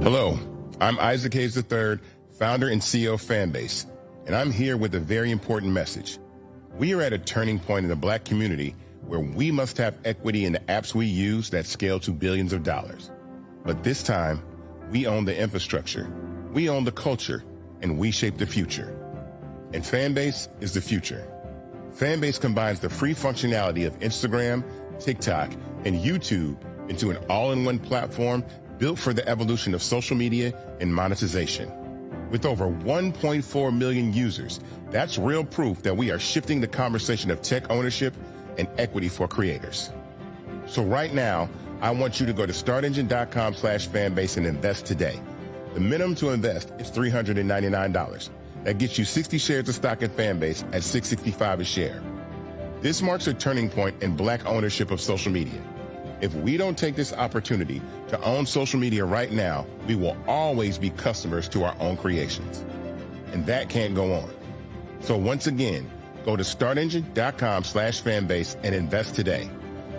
Hello, I'm Isaac Hayes III, founder and CEO of Fanbase, and I'm here with a very important message. We are at a turning point in the Black community where we must have equity in the apps we use that scale to billions of dollars. But this time, we own the infrastructure, we own the culture, and we shape the future. And Fanbase is the future. Fanbase combines the free functionality of Instagram, TikTok, and YouTube into an all-in-one platform built for the evolution of social media and monetization. With over 1.4 million users, that's real proof that we are shifting the conversation of tech ownership and equity for creators. So right now, I want you to go to startengine.com/fanbase and invest today. The minimum to invest is $399. That gets you 60 shares of stock in Fanbase at $665 a share. This marks a turning point in Black ownership of social media. If we don't take this opportunity to own social media right now, we will always be customers to our own creations. And that can't go on. So once again, go to startengine.com/fanbase and invest today.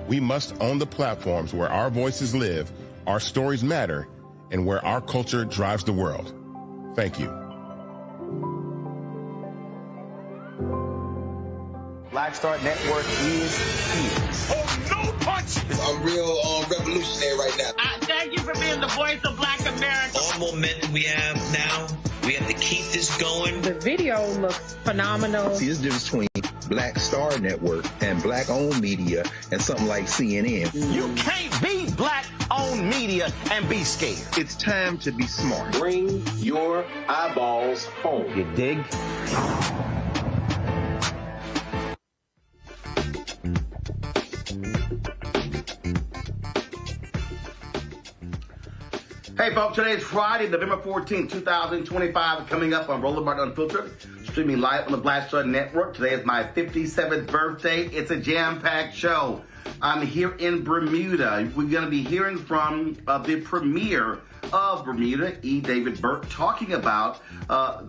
We must own the platforms where our voices live, our stories matter, and where our culture drives the world. Thank you. Black Star Network is here. Oh, no punches! I'm real revolutionary right now. Thank you for being the voice of Black America. All momentum we have now, we have to keep this going. The video looks phenomenal. See, there's a difference between Black Star Network and Black-owned media and something like CNN. You can't be Black-owned media and be scared. It's time to be smart. Bring your eyeballs home. You dig? Hey folks, today is Friday, November 14th, 2025, coming up on Roland Martin Unfiltered, streaming live on the Black Star Network. Today is my 57th birthday. It's a jam-packed show. I'm here in Bermuda. We're going to be hearing from the premier of Bermuda, E. David Burt, talking about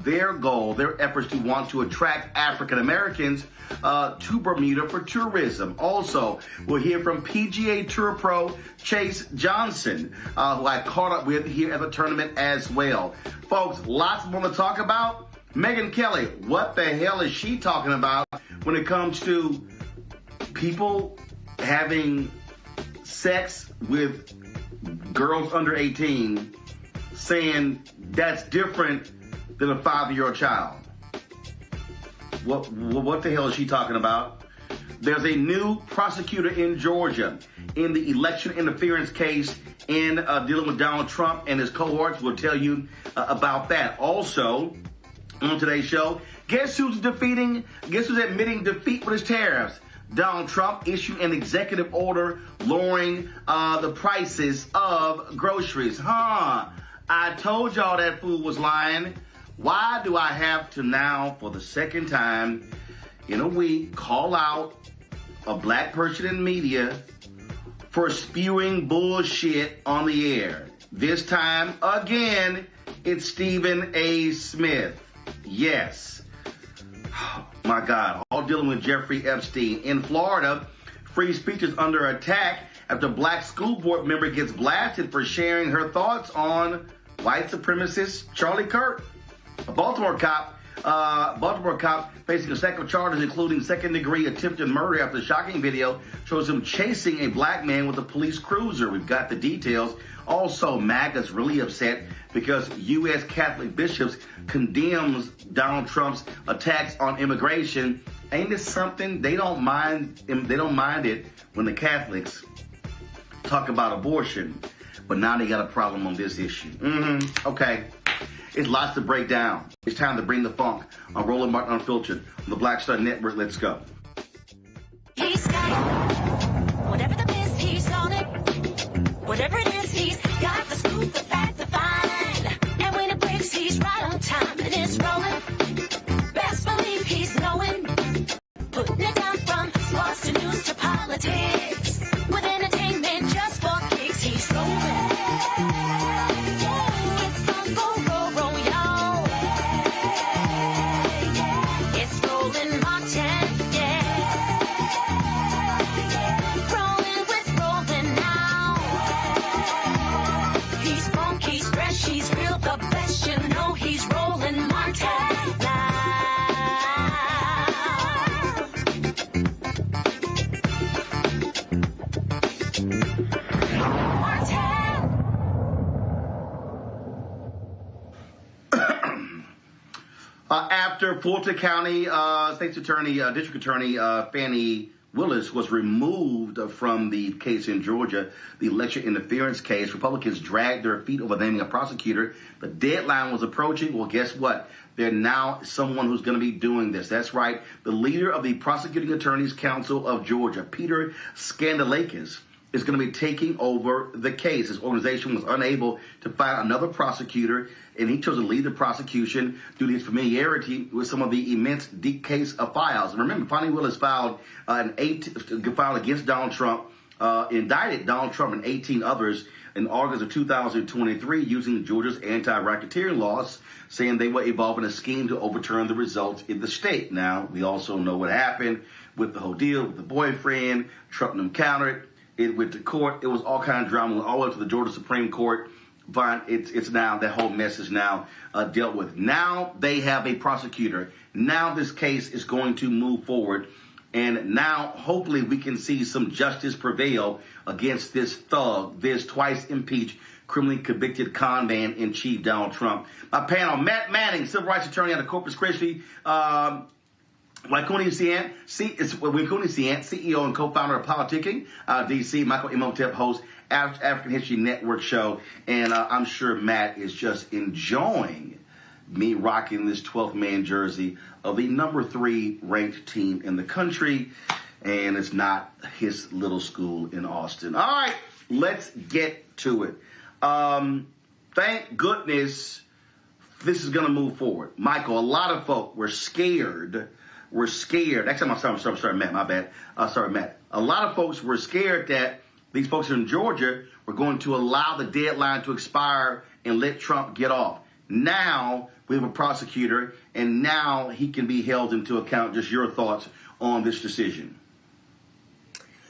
their goal, their efforts to want to attract African Americans to Bermuda for tourism. Also, we'll hear from PGA Tour Pro Chase Johnson, who I caught up with here at the tournament as well. Folks, lots more to talk about. Megyn Kelly, what the hell is she talking about when it comes to people having sex with girls under 18, saying that's different than a 5-year-old child? What the hell is she talking about? There's a new prosecutor in Georgia in the election interference case in dealing with Donald Trump and his cohorts. We'll tell you about that. Also, on today's show, guess who's admitting defeat with his tariffs? Donald Trump issued an executive order lowering the prices of groceries. I told y'all that fool was lying. Why do I have to now, for the second time in a week, call out a black person in media for spewing bullshit on the air? This time, again, it's Stephen A. Smith. Yes. Oh, my God. All dealing with Jeffrey Epstein. In Florida, free speech is under attack after a black school board member gets blasted for sharing her thoughts on white supremacist Charlie Kirk. A Baltimore cop facing a stack of charges, including second-degree attempted murder after the shocking video shows him chasing a black man with a police cruiser. We've got the details. Also, MAGA's really upset because U.S. Catholic bishops condemns Donald Trump's attacks on immigration. Ain't this something? They don't mind it when the Catholics talk about abortion, but now they got a problem on this issue. Okay. It's lots to break down. It's time to bring the funk on Roland Martin Unfiltered on the Black Star Network. Let's go. He's got it. Whatever the piss, he's on it. Whatever it is, he's got the scoop, the fact, the find. And when it breaks, he's right on time and it's rolling. Best believe he's knowing. Putting it down from sports to news to politics. With entertainment just for kicks, he's rolling. After Fulton County State's Attorney, District Attorney Fannie Willis was removed from the case in Georgia, the election interference case, Republicans dragged their feet over naming a prosecutor. The deadline was approaching. Well, guess what? There's now someone who's going to be doing this. That's right. The leader of the Prosecuting Attorneys Council of Georgia, Peter Skandalakis, is going to be taking over the case. His organization was unable to find another prosecutor, and he chose to lead the prosecution due to his familiarity with some of the immense deep case of files. And remember, Fannie Willis filed against Donald Trump, indicted Donald Trump and 18 others in August of 2023 using Georgia's anti-racketeering laws, saying they were involved in a scheme to overturn the results in the state. Now, we also know what happened with the whole deal with the boyfriend. Trump countered it with the court. It was all kind of drama all the way up to the Georgia Supreme Court. But it's now, that whole mess is now dealt with. Now they have a prosecutor. Now this case is going to move forward. And now, hopefully, we can see some justice prevail against this thug, this twice-impeached, criminally convicted con man in chief, Donald Trump. My panel, Matt Manning, civil rights attorney out of Corpus Christi, Waikuni Siant, CEO and co-founder of Politicking, DC, Michael Imhotep, host, African History Network show. And I'm sure Matt is just enjoying me rocking this 12th man jersey of the number 3 ranked team in the country. And it's not his little school in Austin. All right, let's get to it. Thank goodness this is going to move forward. Michael, a lot of folk were scared. Actually, I'm sorry, Matt, my bad. Sorry, Matt. A lot of folks were scared that these folks in Georgia were going to allow the deadline to expire and let Trump get off. Now we have a prosecutor, and now he can be held into account. Just your thoughts on this decision.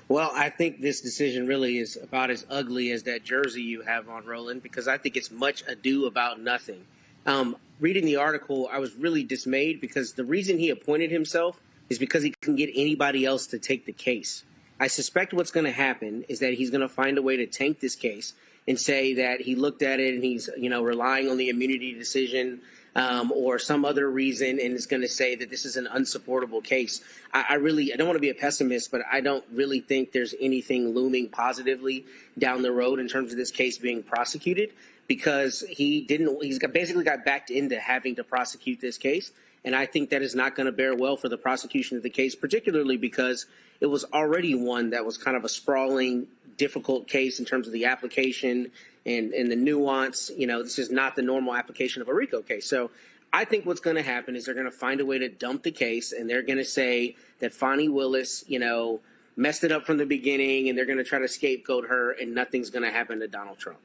Well, I think this decision really is about as ugly as that jersey you have on, Roland, because I think it's much ado about nothing. Reading the article, I was really dismayed because the reason he appointed himself is because he couldn't get anybody else to take the case. I suspect what's going to happen is that he's going to find a way to tank this case and say that he looked at it and he's, relying on the immunity decision or some other reason, and is going to say that this is an unsupportable case. I don't want to be a pessimist, but I don't really think there's anything looming positively down the road in terms of this case being prosecuted, because he's basically got backed into having to prosecute this case. And I think that is not going to bear well for the prosecution of the case, particularly because it was already one that was kind of a sprawling, difficult case in terms of the application and the nuance. This is not the normal application of a RICO case. So I think what's going to happen is they're going to find a way to dump the case, and they're going to say that Fani Willis, messed it up from the beginning, and they're going to try to scapegoat her, and nothing's going to happen to Donald Trump.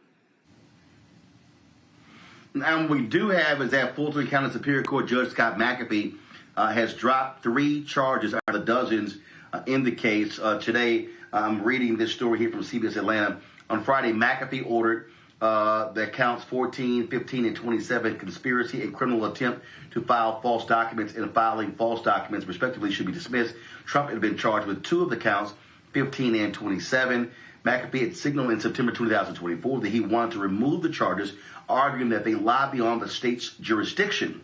Now, what we do have is that Fulton County Superior Court Judge Scott McAfee has dropped 3 charges out of the dozens in the case. Today, I'm reading this story here from CBS Atlanta. On Friday, McAfee ordered that counts 14, 15, and 27, conspiracy and criminal attempt to file false documents and filing false documents, respectively, should be dismissed. Trump had been charged with 2 of the counts, 15 and 27. McAfee had signaled in September 2024 that he wanted to remove the charges, arguing that they lie beyond the state's jurisdiction.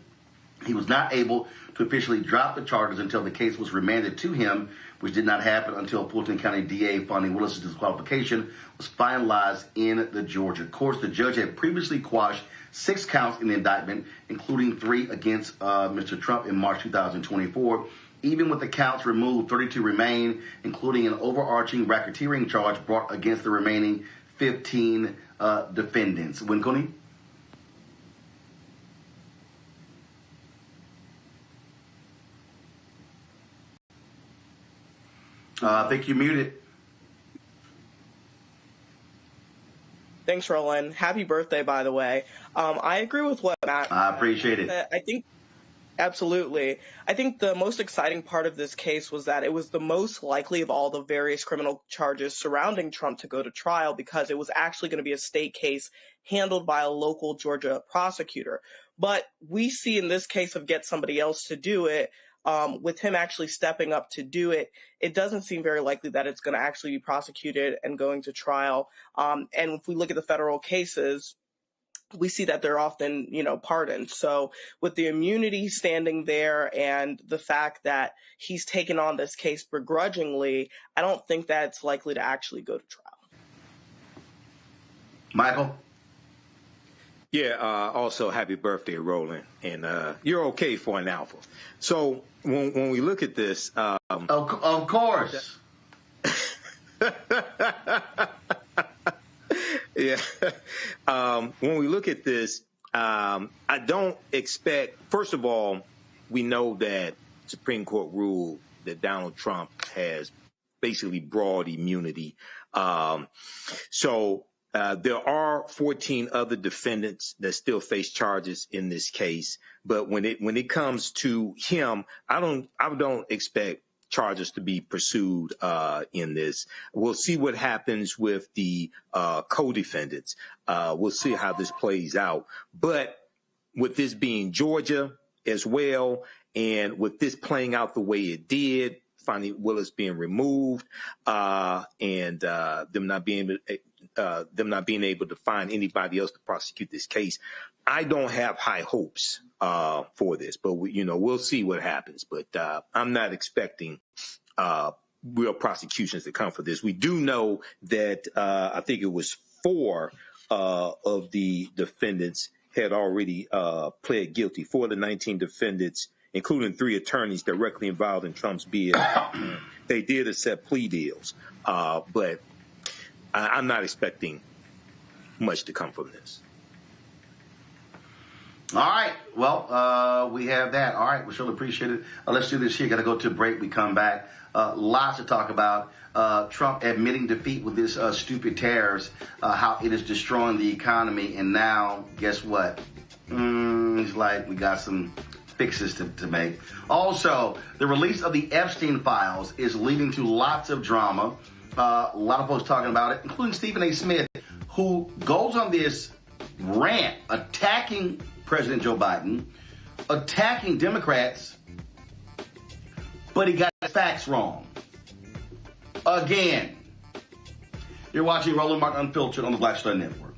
He was not able to officially drop the charges until the case was remanded to him, which did not happen until Fulton County DA Fani Willis' disqualification was finalized in the Georgia courts. The judge had previously quashed 6 counts in the indictment, including 3 against Mr. Trump in March 2024. Even with the counts removed, 32 remain, including an overarching racketeering charge brought against the remaining 15 defendants. Winconi? I think you're muted. Thanks, Roland. Happy birthday, by the way. I agree with what Matt. I appreciate it. I think, absolutely. I think the most exciting part of this case was that it was the most likely of all the various criminal charges surrounding Trump to go to trial, because it was actually going to be a state case handled by a local Georgia prosecutor. But we see in this case of get somebody else to do it, with him actually stepping up to do it, it doesn't seem very likely that it's going to actually be prosecuted and going to trial. And if we look at the federal cases, we see that they're often, pardoned. So with the immunity standing there and the fact that he's taken on this case begrudgingly, I don't think that's likely to actually go to trial. Michael? Yeah, also happy birthday, Roland. And you're okay for an alpha. So when we look at this... of course. Yeah. When we look at this, I don't expect... First of all, we know that Supreme Court ruled that Donald Trump has basically broad immunity. So there are 14 other defendants that still face charges in this case. But when it comes to him, I don't expect charges to be pursued in this. We'll see what happens with the co-defendants. We'll see how this plays out. But with this being Georgia as well, and with this playing out the way it did, Fani Willis being removed, and them not being able to find anybody else to prosecute this case, I don't have high hopes for this. But we'll see what happens. But I'm not expecting real prosecutions to come for this. We do know that I think it was 4 of the defendants had already pled guilty. 4 of the 19 defendants, including 3 attorneys directly involved in Trump's bid, they did accept plea deals. But I'm not expecting much to come from this. All right. Well, we have that. All right. We surely appreciate it. Let's do this here. Got to go to a break. We come back. Lots to talk about. Trump admitting defeat with this stupid tariffs, how it is destroying the economy. And now, guess what? He's like, we got some fixes to make. Also, the release of the Epstein files is leading to lots of drama. A lot of folks talking about it, including Stephen A. Smith, who goes on this rant attacking President Joe Biden, attacking Democrats, but he got his facts wrong. Again. You're watching Roland Martin Unfiltered on the Black Star Network.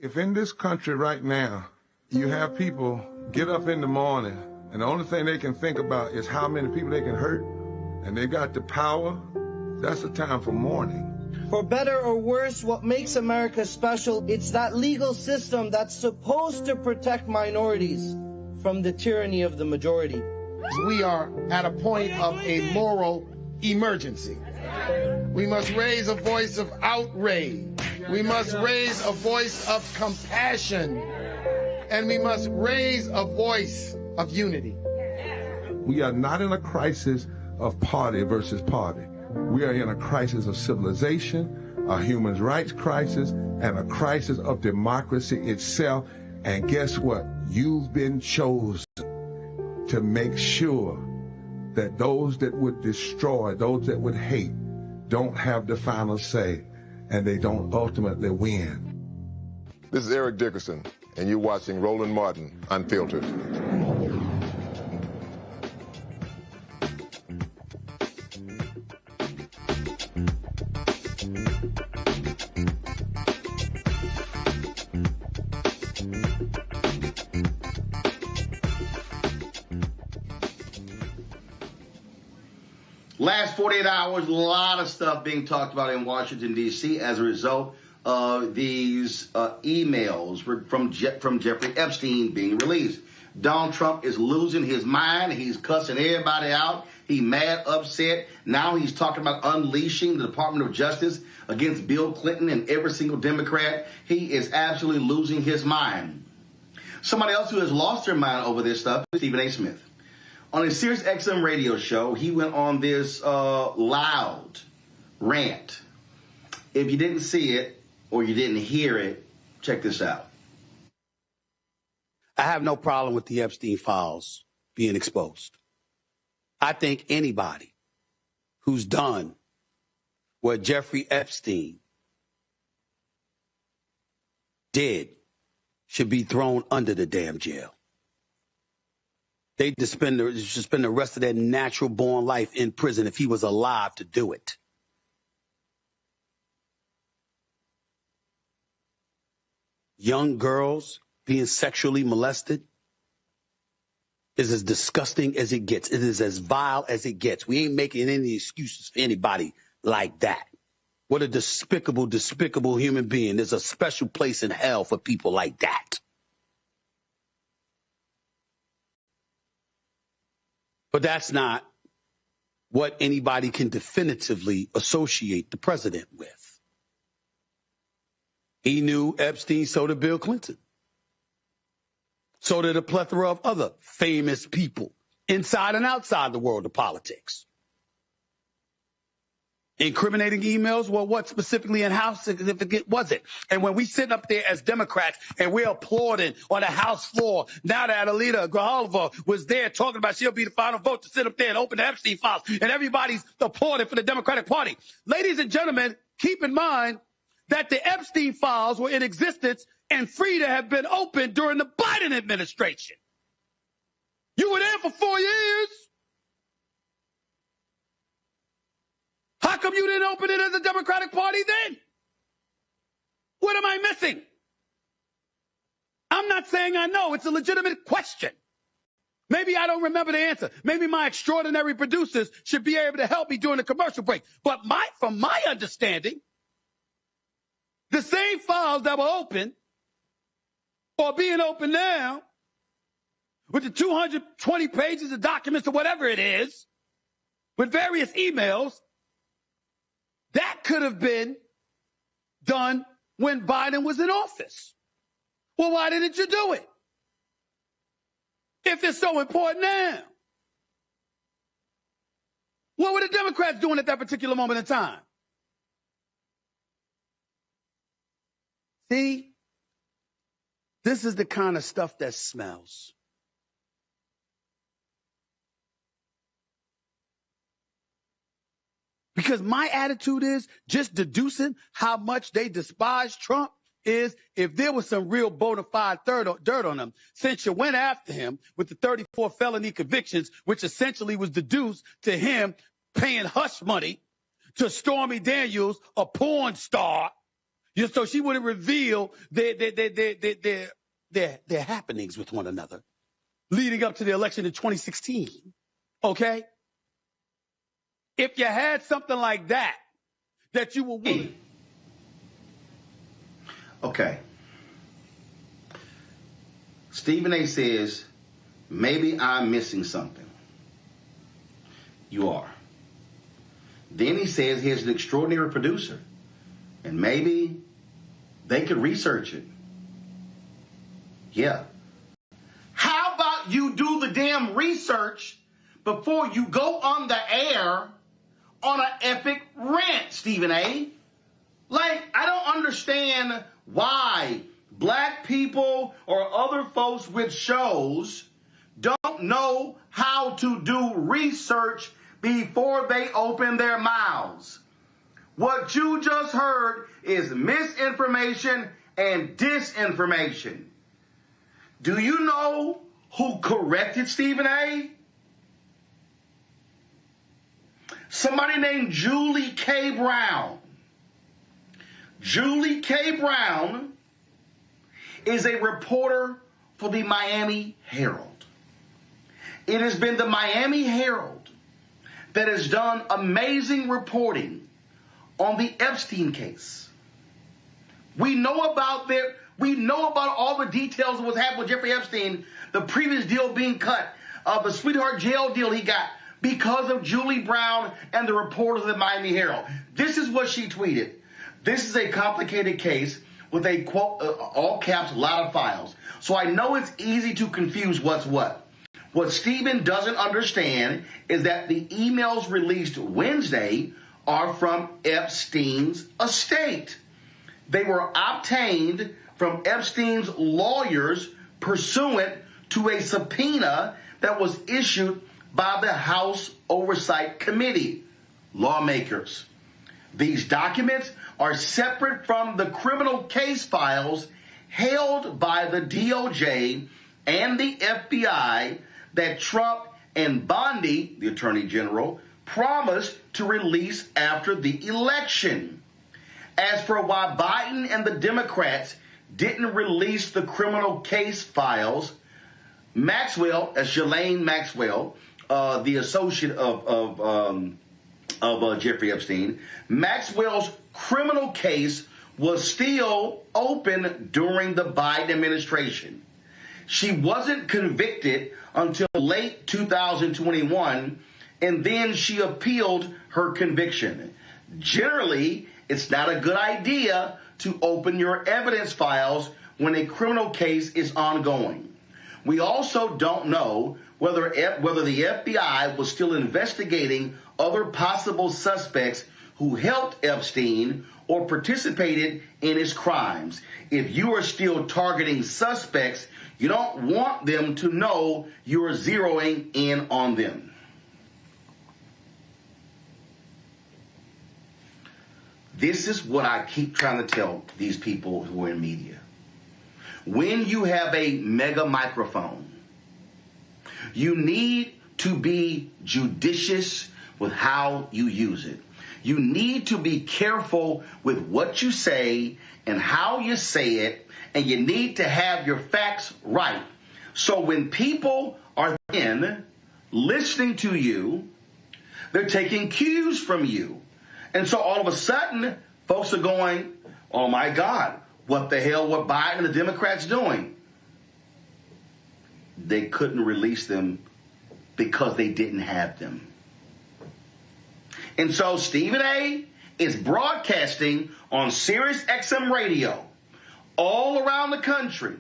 If in this country right now, you have people get up in the morning and the only thing they can think about is how many people they can hurt, and they got the power, that's the time for mourning. For better or worse, what makes America special, it's that legal system that's supposed to protect minorities from the tyranny of the majority. We are at a point of a moral emergency. We must raise a voice of outrage. We must raise a voice of compassion. And we must raise a voice of unity. We are not in a crisis of party versus party. We are in a crisis of civilization, a human rights crisis, and a crisis of democracy itself. And guess what? You've been chosen to make sure that those that would destroy, those that would hate, don't have the final say, and they don't ultimately win. This is Eric Dickerson, and you're watching Roland Martin Unfiltered. Last 48 hours, a lot of stuff being talked about in Washington, D.C. as a result of these emails from Jeffrey Epstein being released. Donald Trump is losing his mind. He's cussing everybody out. He's mad, upset. Now he's talking about unleashing the Department of Justice against Bill Clinton and every single Democrat. He is absolutely losing his mind. Somebody else who has lost their mind over this stuff is Stephen A. Smith. On his Sirius XM radio show, he went on this loud rant. If you didn't see it or you didn't hear it, check this out. I have no problem with the Epstein files being exposed. I think anybody who's done what Jeffrey Epstein did should be thrown under the damn jail. They should spend the rest of their natural-born life in prison if he was alive to do it. Young girls being sexually molested is as disgusting as it gets. It is as vile as it gets. We ain't making any excuses for anybody like that. What a despicable, despicable human being. There's a special place in hell for people like that. But that's not what anybody can definitively associate the president with. He knew Epstein, so did Bill Clinton. So did a plethora of other famous people inside and outside the world of politics. Incriminating emails, well, what specifically and how significant was it? And when we sit up there as Democrats and we're applauding on the House floor, now that Alita Grijalva was there talking about she'll be the final vote to sit up there and open the Epstein files, and everybody's applauding for the Democratic Party. Ladies and gentlemen, keep in mind that the Epstein files were in existence and free to have been opened during the Biden administration. You were there for 4 years. How come you didn't open it as a Democratic Party then? What am I missing? I'm not saying I know. It's a legitimate question. Maybe I don't remember the answer. Maybe my extraordinary producers should be able to help me during the commercial break. But from my understanding, the same files that were open or being open now with the 220 pages of documents or whatever it is, with various emails, that could have been done when Biden was in office. Well, why didn't you do it? If it's so important now. What were the Democrats doing at that particular moment in time? See, this is the kind of stuff that smells. Because my attitude is just deducing how much they despise Trump is if there was some real bona fide dirt on him, since you went after him with the 34 felony convictions, which essentially was deduced to him paying hush money to Stormy Daniels, a porn star, So she wouldn't reveal their happenings with one another leading up to the election in 2016. Okay? If you had something like that you were willing. Okay. Stephen A. says, maybe I'm missing something. You are. Then he says he's an extraordinary producer. And maybe they could research it. Yeah. How about you do the damn research before you go on the air on an epic rant, Stephen A? Like, I don't understand why black people or other folks with shows don't know how to do research before they open their mouths. What you just heard is misinformation and disinformation. Do you know who corrected Stephen A? Somebody named Julie K. Brown. Julie K. Brown is a reporter for the Miami Herald. It has been the Miami Herald that has done amazing reporting on the Epstein case. We know about all the details of what's happened with Jeffrey Epstein, the previous deal being cut, the sweetheart jail deal he got because of Julie Brown and the reporters of the Miami Herald. This is what she tweeted. This is a complicated case with a, quote, all caps, a lot of files. So I know it's easy to confuse what's what. What Stephen doesn't understand is that the emails released Wednesday are from Epstein's estate. They were obtained from Epstein's lawyers pursuant to a subpoena that was issued by the House Oversight Committee, lawmakers. These documents are separate from the criminal case files held by the DOJ and the FBI that Trump and Bondi, the Attorney General, promised to release after the election. As for why Biden and the Democrats didn't release the criminal case files, Maxwell, Ghislaine Maxwell, the associate of Jeffrey Epstein, Maxwell's criminal case was still open during the Biden administration. She wasn't convicted until late 2021, and then she appealed her conviction. Generally, it's not a good idea to open your evidence files when a criminal case is ongoing. We also don't know whether the FBI was still investigating other possible suspects who helped Epstein or participated in his crimes. If you are still targeting suspects, you don't want them to know you are zeroing in on them. This is what I keep trying to tell these people who are in media. When you have a mega microphone, you need to be judicious with how you use it. You need to be careful with what you say and how you say it, and you need to have your facts right. So when people are then listening to you, they're taking cues from you. And so all of a sudden, folks are going, oh my God, what the hell were Biden and the Democrats doing? They couldn't release them because they didn't have them. And so Stephen A. is broadcasting on Sirius XM radio all around the country.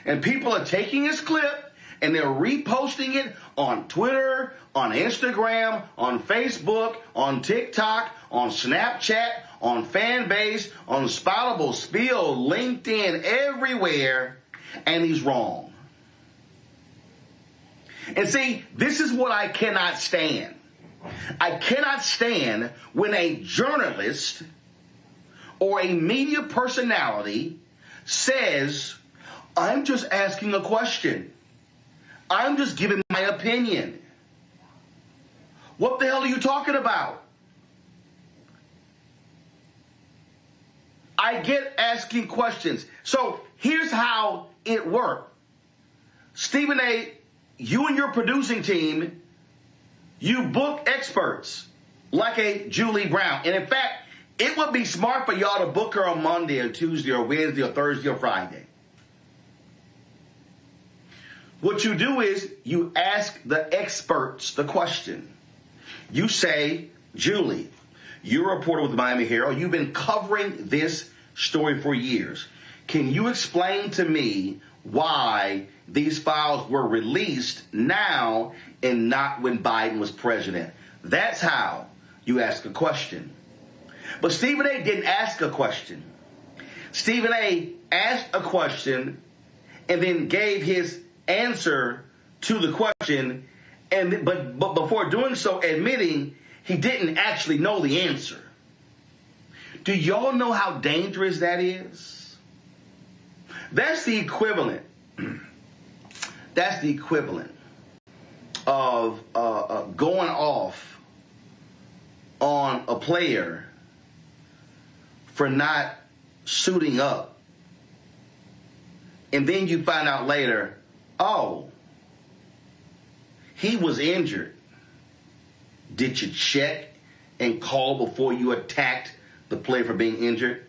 And people are taking his clip and they're reposting it on Twitter, on Instagram, on Facebook, on TikTok, on Snapchat, on Fanbase, on Spoutable, Spill, LinkedIn, everywhere. And he's wrong. And see, this is what I cannot stand. I cannot stand when a journalist or a media personality says, I'm just asking a question. I'm just giving my opinion. What the hell are you talking about? I get asking questions. So here's how it worked. Stephen A., you and your producing team, you book experts like a Julie Brown. And in fact, it would be smart for y'all to book her on Monday or Tuesday or Wednesday or Thursday or Friday. What you do is you ask the experts the question. You say, Julie, you're a reporter with the Miami Herald. You've been covering this story for years. Can you explain to me why these files were released now and not when Biden was president? That's how you ask a question. But Stephen A. didn't ask a question. Stephen A. asked a question and then gave his answer to the question, but before doing so, admitting he didn't actually know the answer. Do y'all know how dangerous that is? That's the equivalent. That's the equivalent of going off on a player for not suiting up. And then you find out later, oh, he was injured. Did you check and call before you attacked the player for being injured?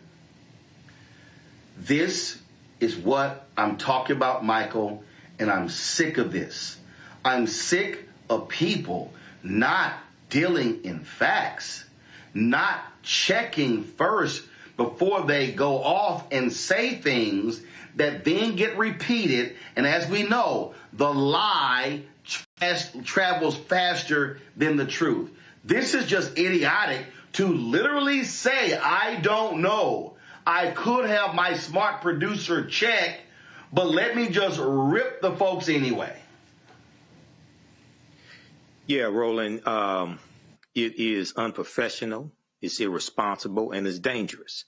This is what I'm talking about, Michael, and I'm sick of this. I'm sick of people not dealing in facts, not checking first before they go off and say things that then get repeated. And as we know, the lie travels faster than the truth. This is just idiotic to literally say, I don't know. I could have my smart producer check, but let me just rip the folks anyway. Yeah, Roland, it is unprofessional, it's irresponsible, and it's dangerous.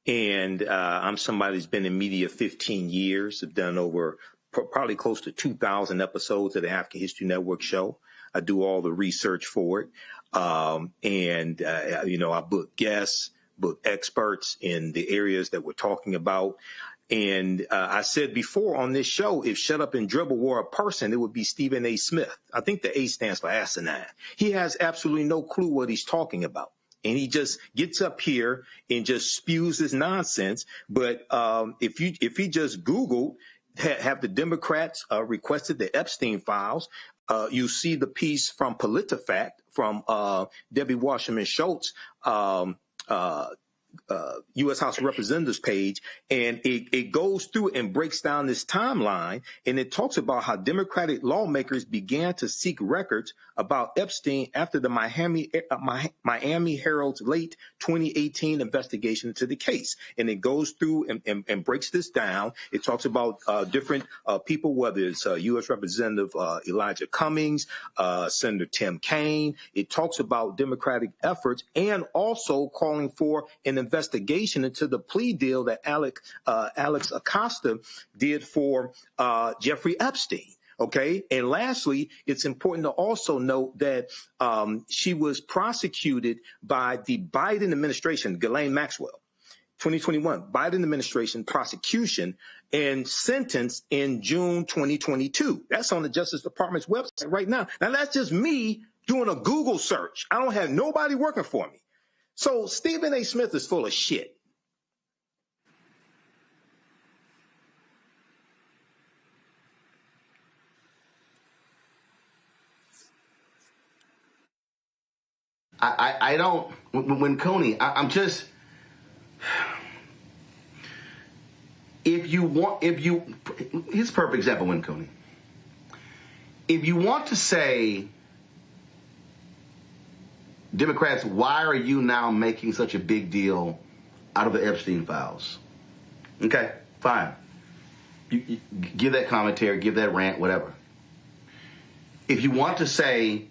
And I'm somebody who's been in media 15 years. I've done over probably close to 2,000 episodes of the African History Network show. I do all the research for it. I book guests, book experts in the areas that we're talking about. And I said before on this show, if Shut Up and Dribble were a person, it would be Stephen A. Smith. I think the A stands for asinine. He has absolutely no clue what he's talking about. And he just gets up here and just spews his nonsense. But if he just Googled, have the Democrats requested the Epstein files, you see the piece from PolitiFact from Debbie Wasserman Schultz, U.S. House of Representatives page, and it goes through and breaks down this timeline, and it talks about how Democratic lawmakers began to seek records about Epstein after the Miami Herald's late 2018 investigation into the case. And it goes through and breaks this down. It talks about different people, whether it's U.S. Representative Elijah Cummings, Senator Tim Kaine. It talks about Democratic efforts and also calling for an investigation into the plea deal that Alex Acosta did for Jeffrey Epstein. Okay. And lastly, it's important to also note that she was prosecuted by the Biden administration, Ghislaine Maxwell, 2021, Biden administration prosecution, and sentenced in June 2022. That's on the Justice Department's website right now. Now, that's just me doing a Google search. I don't have nobody working for me. So Stephen A. Smith is full of shit. I don't, when Coney, I'm just, here's a perfect example, when Coney, if you want to say, Democrats, why are you now making such a big deal out of the Epstein files? Okay, fine. You give that commentary, give that rant, whatever. If you want to say,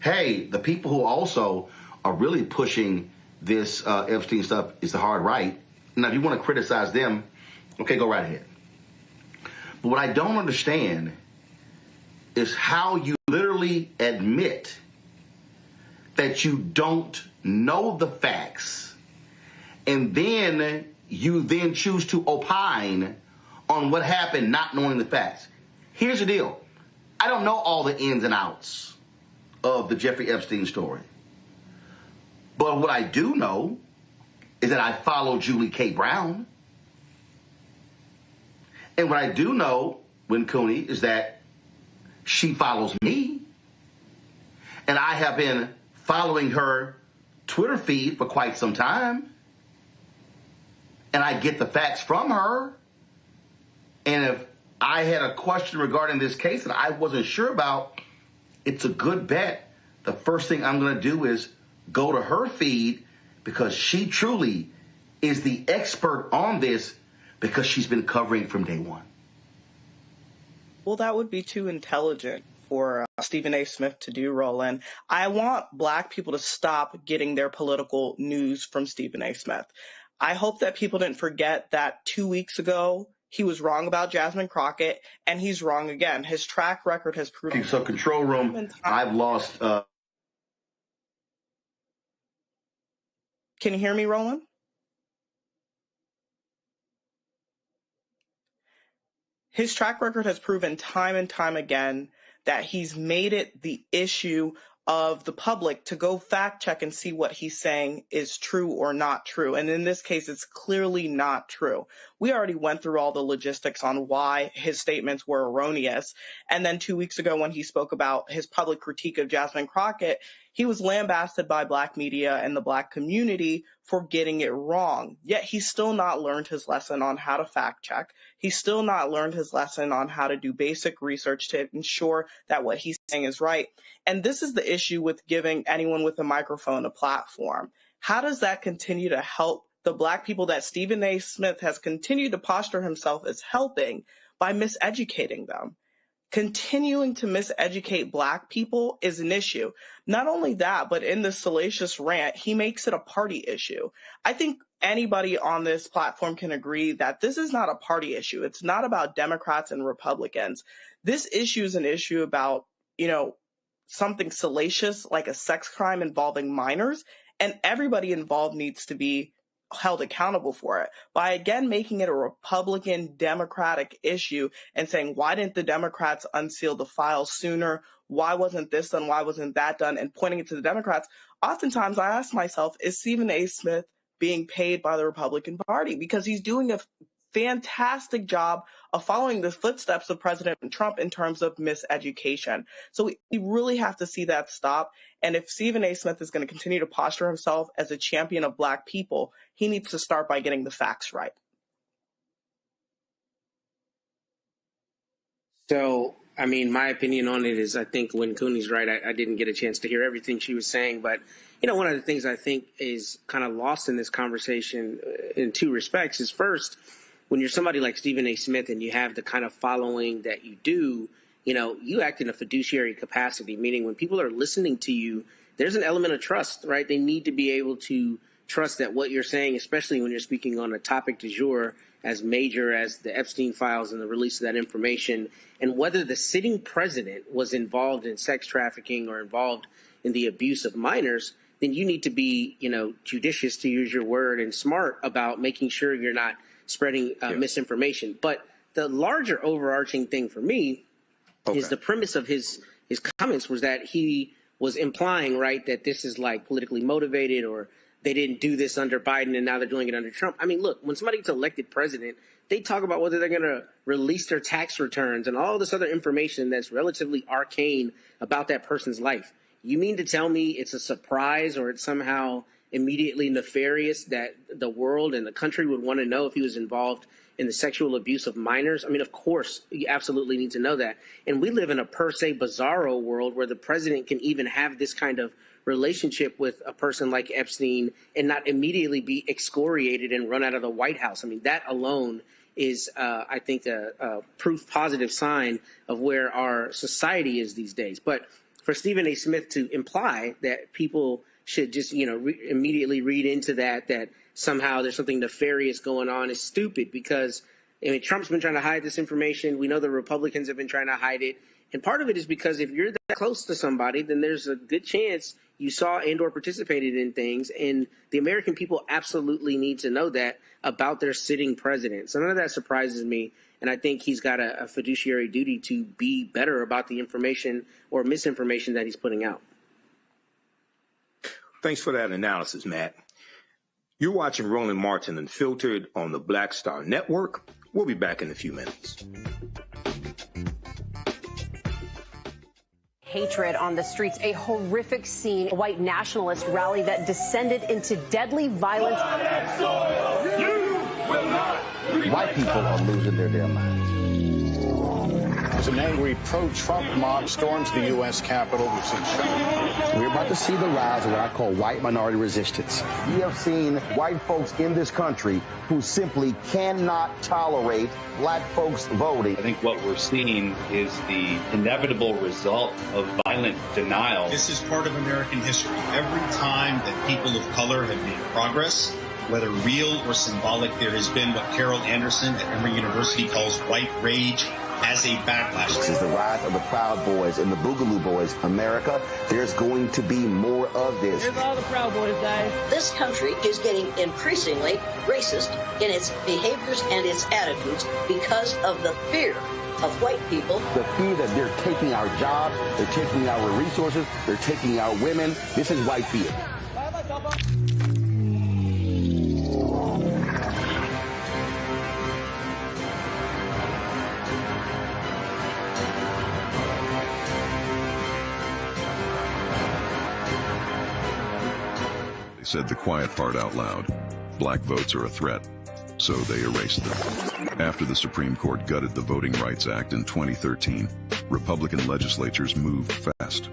hey, the people who also are really pushing this Epstein stuff is the hard right. Now, if you want to criticize them, okay, go right ahead. But what I don't understand is how you literally admit that you don't know the facts, and then you then choose to opine on what happened not knowing the facts. Here's the deal. I don't know all the ins and outs of the Jeffrey Epstein story. But what I do know is that I follow Julie K. Brown. And what I do know, Win Cooney, is that she follows me. And I have been following her Twitter feed for quite some time. And I get the facts from her. And if I had a question regarding this case that I wasn't sure about, it's a good bet. The first thing I'm going to do is go to her feed, because she truly is the expert on this, because she's been covering from day one. Well, that would be too intelligent for Stephen A. Smith to do, Roland. I want Black people to stop getting their political news from Stephen A. Smith. I hope that people didn't forget that 2 weeks ago, he was wrong about Jasmine Crockett, and he's wrong again. His track record has proven. So, control room, I've lost. Can you hear me, Roland? His track record has proven time and time again that he's made it the issue of the public to go fact check and see what he's saying is true or not true. And in this case, it's clearly not true. We already went through all the logistics on why his statements were erroneous. And then 2 weeks ago, when he spoke about his public critique of Jasmine Crockett, he was lambasted by Black media and the Black community for getting it wrong. Yet he's still not learned his lesson on how to fact check. He's still not learned his lesson on how to do basic research to ensure that what he's saying is right. And this is the issue with giving anyone with a microphone a platform. How does that continue to help the Black people that Stephen A. Smith has continued to posture himself as helping by miseducating them? Continuing to miseducate Black people is an issue. Not only that, but in this salacious rant, he makes it a party issue. I think anybody on this platform can agree that this is not a party issue. It's not about Democrats and Republicans. This issue is an issue about, something salacious like a sex crime involving minors, and everybody involved needs to be held accountable for it by, again, making it a Republican Democratic issue and saying, why didn't the Democrats unseal the files sooner? Why wasn't this done? Why wasn't that done? And pointing it to the Democrats. Oftentimes I ask myself, is Stephen A. Smith being paid by the Republican Party? Because he's doing a fantastic job of following the footsteps of President Trump in terms of miseducation. So we really have to see that stop. And if Stephen A. Smith is going to continue to posture himself as a champion of Black people, he needs to start by getting the facts right. So, my opinion on it is I think when Cooney's right, I didn't get a chance to hear everything she was saying. But, one of the things I think is kind of lost in this conversation in two respects is, first, when you're somebody like Stephen A. Smith and you have the kind of following that you do, you act in a fiduciary capacity, meaning when people are listening to you, there's an element of trust, right? They need to be able to trust that what you're saying, especially when you're speaking on a topic du jour as major as the Epstein files and the release of that information, and whether the sitting president was involved in sex trafficking or involved in the abuse of minors, then you need to be, judicious, to use your word, and smart about making sure you're not spreading misinformation. But the larger overarching thing for me is the premise of his comments was that he was implying, right, that this is like politically motivated, or they didn't do this under Biden and now they're doing it under Trump. Look, when somebody gets elected president, they talk about whether they're going to release their tax returns and all this other information that's relatively arcane about that person's life. You mean to tell me it's a surprise or it's somehow immediately nefarious that the world and the country would want to know if he was involved in the sexual abuse of minors? Of course, you absolutely need to know that. And we live in a per se bizarro world where the president can even have this kind of relationship with a person like Epstein and not immediately be excoriated and run out of the White House. That alone is, I think, a proof positive sign of where our society is these days. But for Stephen A. Smith to imply that people should just, immediately read into that somehow there's something nefarious going on is stupid, because Trump's been trying to hide this information. We know the Republicans have been trying to hide it. And part of it is because if you're that close to somebody, then there's a good chance you saw and or participated in things, and the American people absolutely need to know that about their sitting president. So none of that surprises me, and I think he's got a fiduciary duty to be better about the information or misinformation that he's putting out. Thanks for that analysis, Matt. You're watching Roland Martin Unfiltered on the Black Star Network. We'll be back in a few minutes. Hatred on the streets, a horrific scene, a white nationalist rally that descended into deadly violence. White people are losing their damn minds. As an angry pro-Trump mob storms the U.S. Capitol, we've seen shooting. We're about to see the rise of what I call white minority resistance. We have seen white folks in this country who simply cannot tolerate black folks voting. I think what we're seeing is the inevitable result of violent denial. This is part of American history. Every time that people of color have made progress, whether real or symbolic, there has been what Carol Anderson at Emory University calls white rage as a backlash. This is the rise of the Proud Boys and the Boogaloo Boys. America, there's going to be more of this. Here's all the Proud Boys, guys. This country is getting increasingly racist in its behaviors and its attitudes because of the fear of white people. The fear that they're taking our jobs, they're taking our resources, they're taking our women. This is white fear. Said the quiet part out loud. Black votes are a threat, so they erased them. After the Supreme Court gutted the Voting Rights Act in 2013, Republican legislatures moved fast.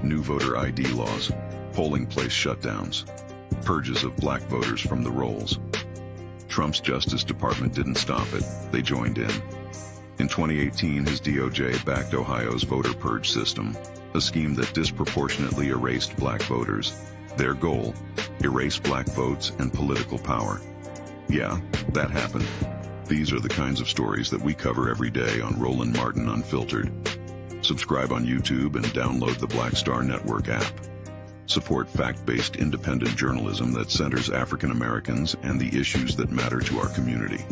New voter ID laws, polling place shutdowns, purges of black voters from the rolls. Trump's Justice Department didn't stop it, they joined in. In 2018, his DOJ backed Ohio's voter purge system, a scheme that disproportionately erased black voters. Their goal, erase black votes and political power. Yeah, that happened. These are the kinds of stories that we cover every day on Roland Martin Unfiltered. Subscribe on YouTube and download the Black Star Network app. Support fact-based independent journalism that centers African Americans and the issues that matter to our community.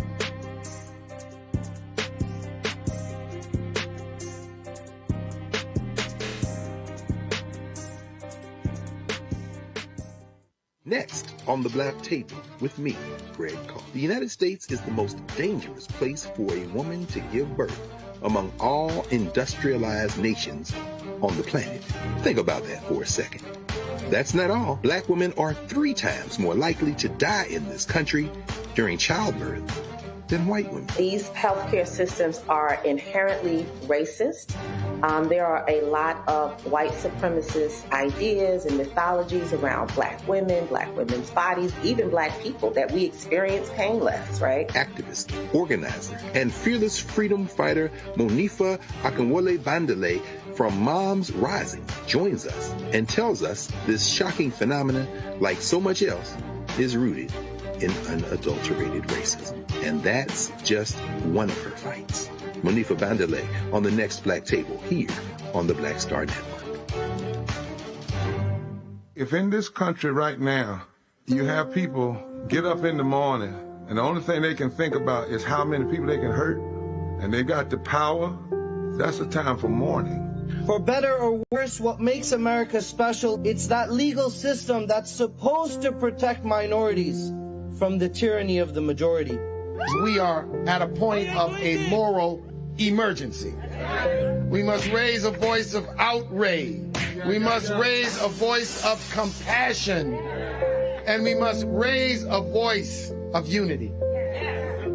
Next on the Black Table with me, Greg Carr. The United States is the most dangerous place for a woman to give birth among all industrialized nations on the planet. Think about that for a second. That's not all. Black women are 3 times more likely to die in this country during childbirth than white women. These healthcare systems are inherently racist. There are a lot of white supremacist ideas and mythologies around black women, black women's bodies, even black people that we experience painless, right? Activist, organizer, and fearless freedom fighter Monifa Akinwole Bandele from Moms Rising joins us and tells us this shocking phenomenon, like so much else, is rooted in unadulterated racism. And that's just one of her fights. Monifa Bandele on the next Black Table here on the Black Star Network. If in this country right now, you have people get up in the morning and the only thing they can think about is how many people they can hurt, and they got the power, that's a time for mourning. For better or worse, what makes America special, it's that legal system that's supposed to protect minorities from the tyranny of the majority. We are at a point of a moral emergency. We must raise a voice of outrage. We must raise a voice of compassion. And we must raise a voice of unity.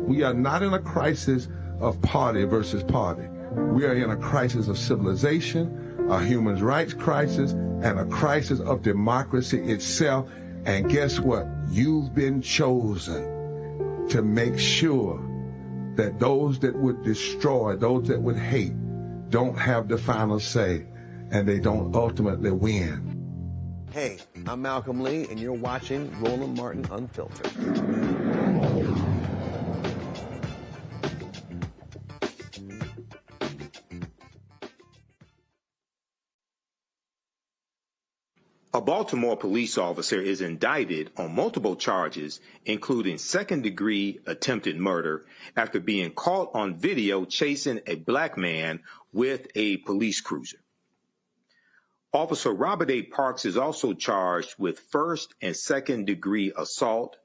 We are not in a crisis of party versus party. We are in a crisis of civilization, a human rights crisis, and a crisis of democracy itself. And guess what? You've been chosen to make sure that those that would destroy, those that would hate, don't have the final say, and they don't ultimately win. Hey, I'm Malcolm Lee, and you're watching Roland Martin Unfiltered. A Baltimore police officer is indicted on multiple charges, including second-degree attempted murder, after being caught on video chasing a black man with a police cruiser. Officer Robert A. Parks is also charged with first- and second-degree assault,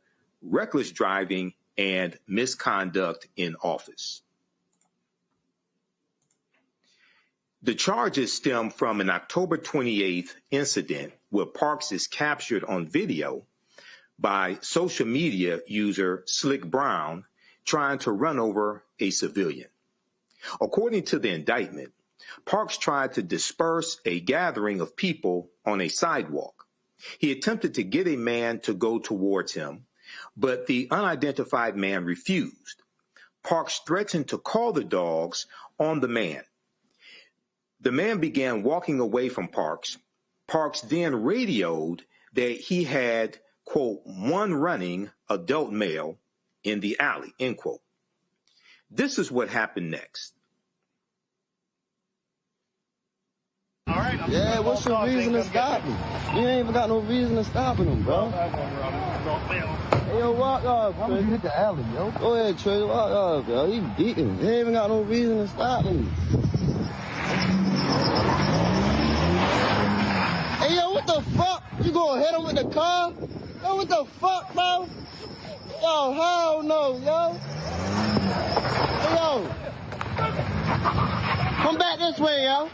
reckless driving, and misconduct in office. The charges stem from an October 28th incident where Parks is captured on video by social media user Slick Brown trying to run over a civilian. According to the indictment, Parks tried to disperse a gathering of people on a sidewalk. He attempted to get a man to go towards him, but the unidentified man refused. Parks threatened to call the dogs on the man. The man began walking away from Parks. Parks then radioed that he had, quote, one running adult male in the alley, end quote. This is what happened next. All right. Yeah, what's your reason to stop him? You ain't even got no reason to stopping him, bro. Hey, yo, walk off, Trey. You hit the alley, yo. Go ahead, Trey, walk off, yo. He beating. You ain't even got no reason to stop him. Hey, yo, what the fuck? You gonna hit him with the car? Yo, what the fuck, bro? Yo, hell no, yo. Hey, yo. Come back this way, yo.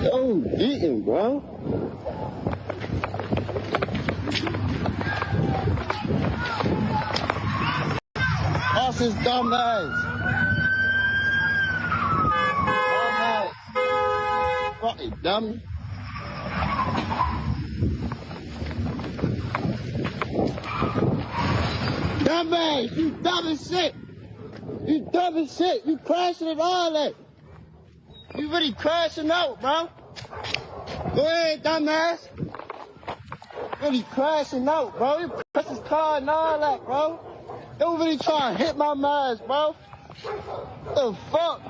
Yo, beating, bro. That's his dumb ass. Fucking dummy. Dumb ass, you dumb as shit. You dumb as shit. You crashing and all that. You really crashing out, bro. Go ahead, dumbass. Really crashing out, bro. You press his car and all that, bro. Don't really try to hit my man, bro. What the fuck?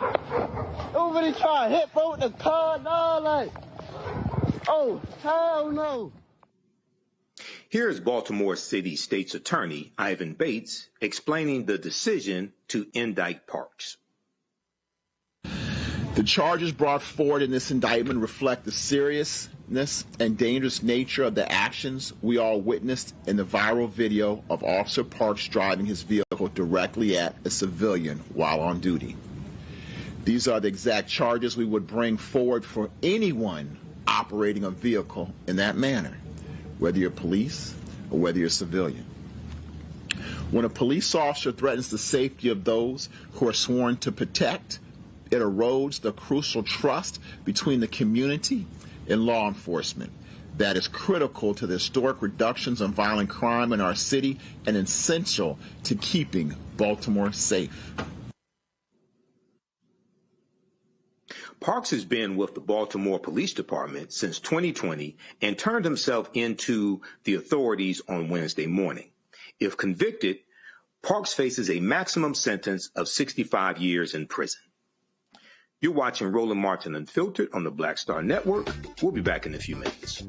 Don't really try to hit, bro, with the car and all that. Oh, hell no. Here is Baltimore City State's Attorney Ivan Bates explaining the decision to indict Parks. The charges brought forward in this indictment reflect the seriousness and dangerous nature of the actions we all witnessed in the viral video of Officer Parks driving his vehicle directly at a civilian while on duty. These are the exact charges we would bring forward for anyone operating a vehicle in that manner, whether you're police or whether you're civilian. When a police officer threatens the safety of those who are sworn to protect, it erodes the crucial trust between the community and law enforcement that is critical to the historic reductions in violent crime in our city and essential to keeping Baltimore safe. Parks has been with the Baltimore Police Department since 2020 and turned himself into the authorities on Wednesday morning. If convicted, Parks faces a maximum sentence of 65 years in prison. You're watching Roland Martin Unfiltered on the Black Star Network. We'll be back in a few minutes.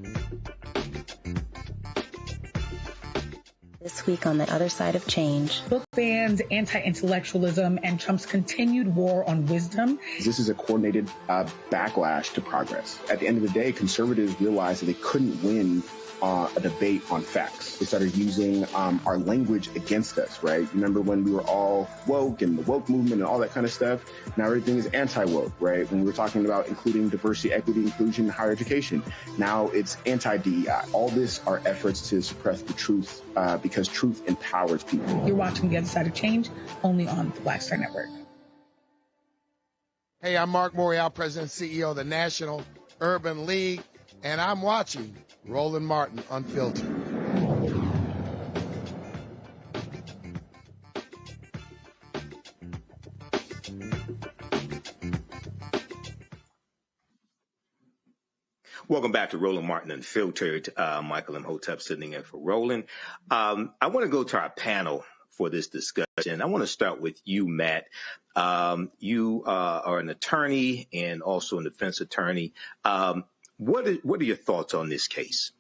This week on The Other Side of Change. Book bans, anti-intellectualism, and Trump's continued war on wisdom. This is a coordinated backlash to progress. At the end of the day, conservatives realized that they couldn't win a debate on facts. They started using our language against us, right? Remember when we were all woke and the woke movement and all that kind of stuff? Now everything is anti-woke, right? When we were talking about including diversity, equity, inclusion, higher education, now it's anti-DEI. All this are efforts to suppress the truth because truth empowers people. You're watching The Other Side of Change only on the Black Star Network. Hey, I'm Mark Morial, President and CEO of the National Urban League, and I'm watching Roland Martin Unfiltered. Welcome back to Roland Martin Unfiltered. Michael Imhotep sitting in for Roland. I want to go to our panel for this discussion. I want to start with you, Matt. You are an attorney and also a defense attorney. What are your thoughts on this case?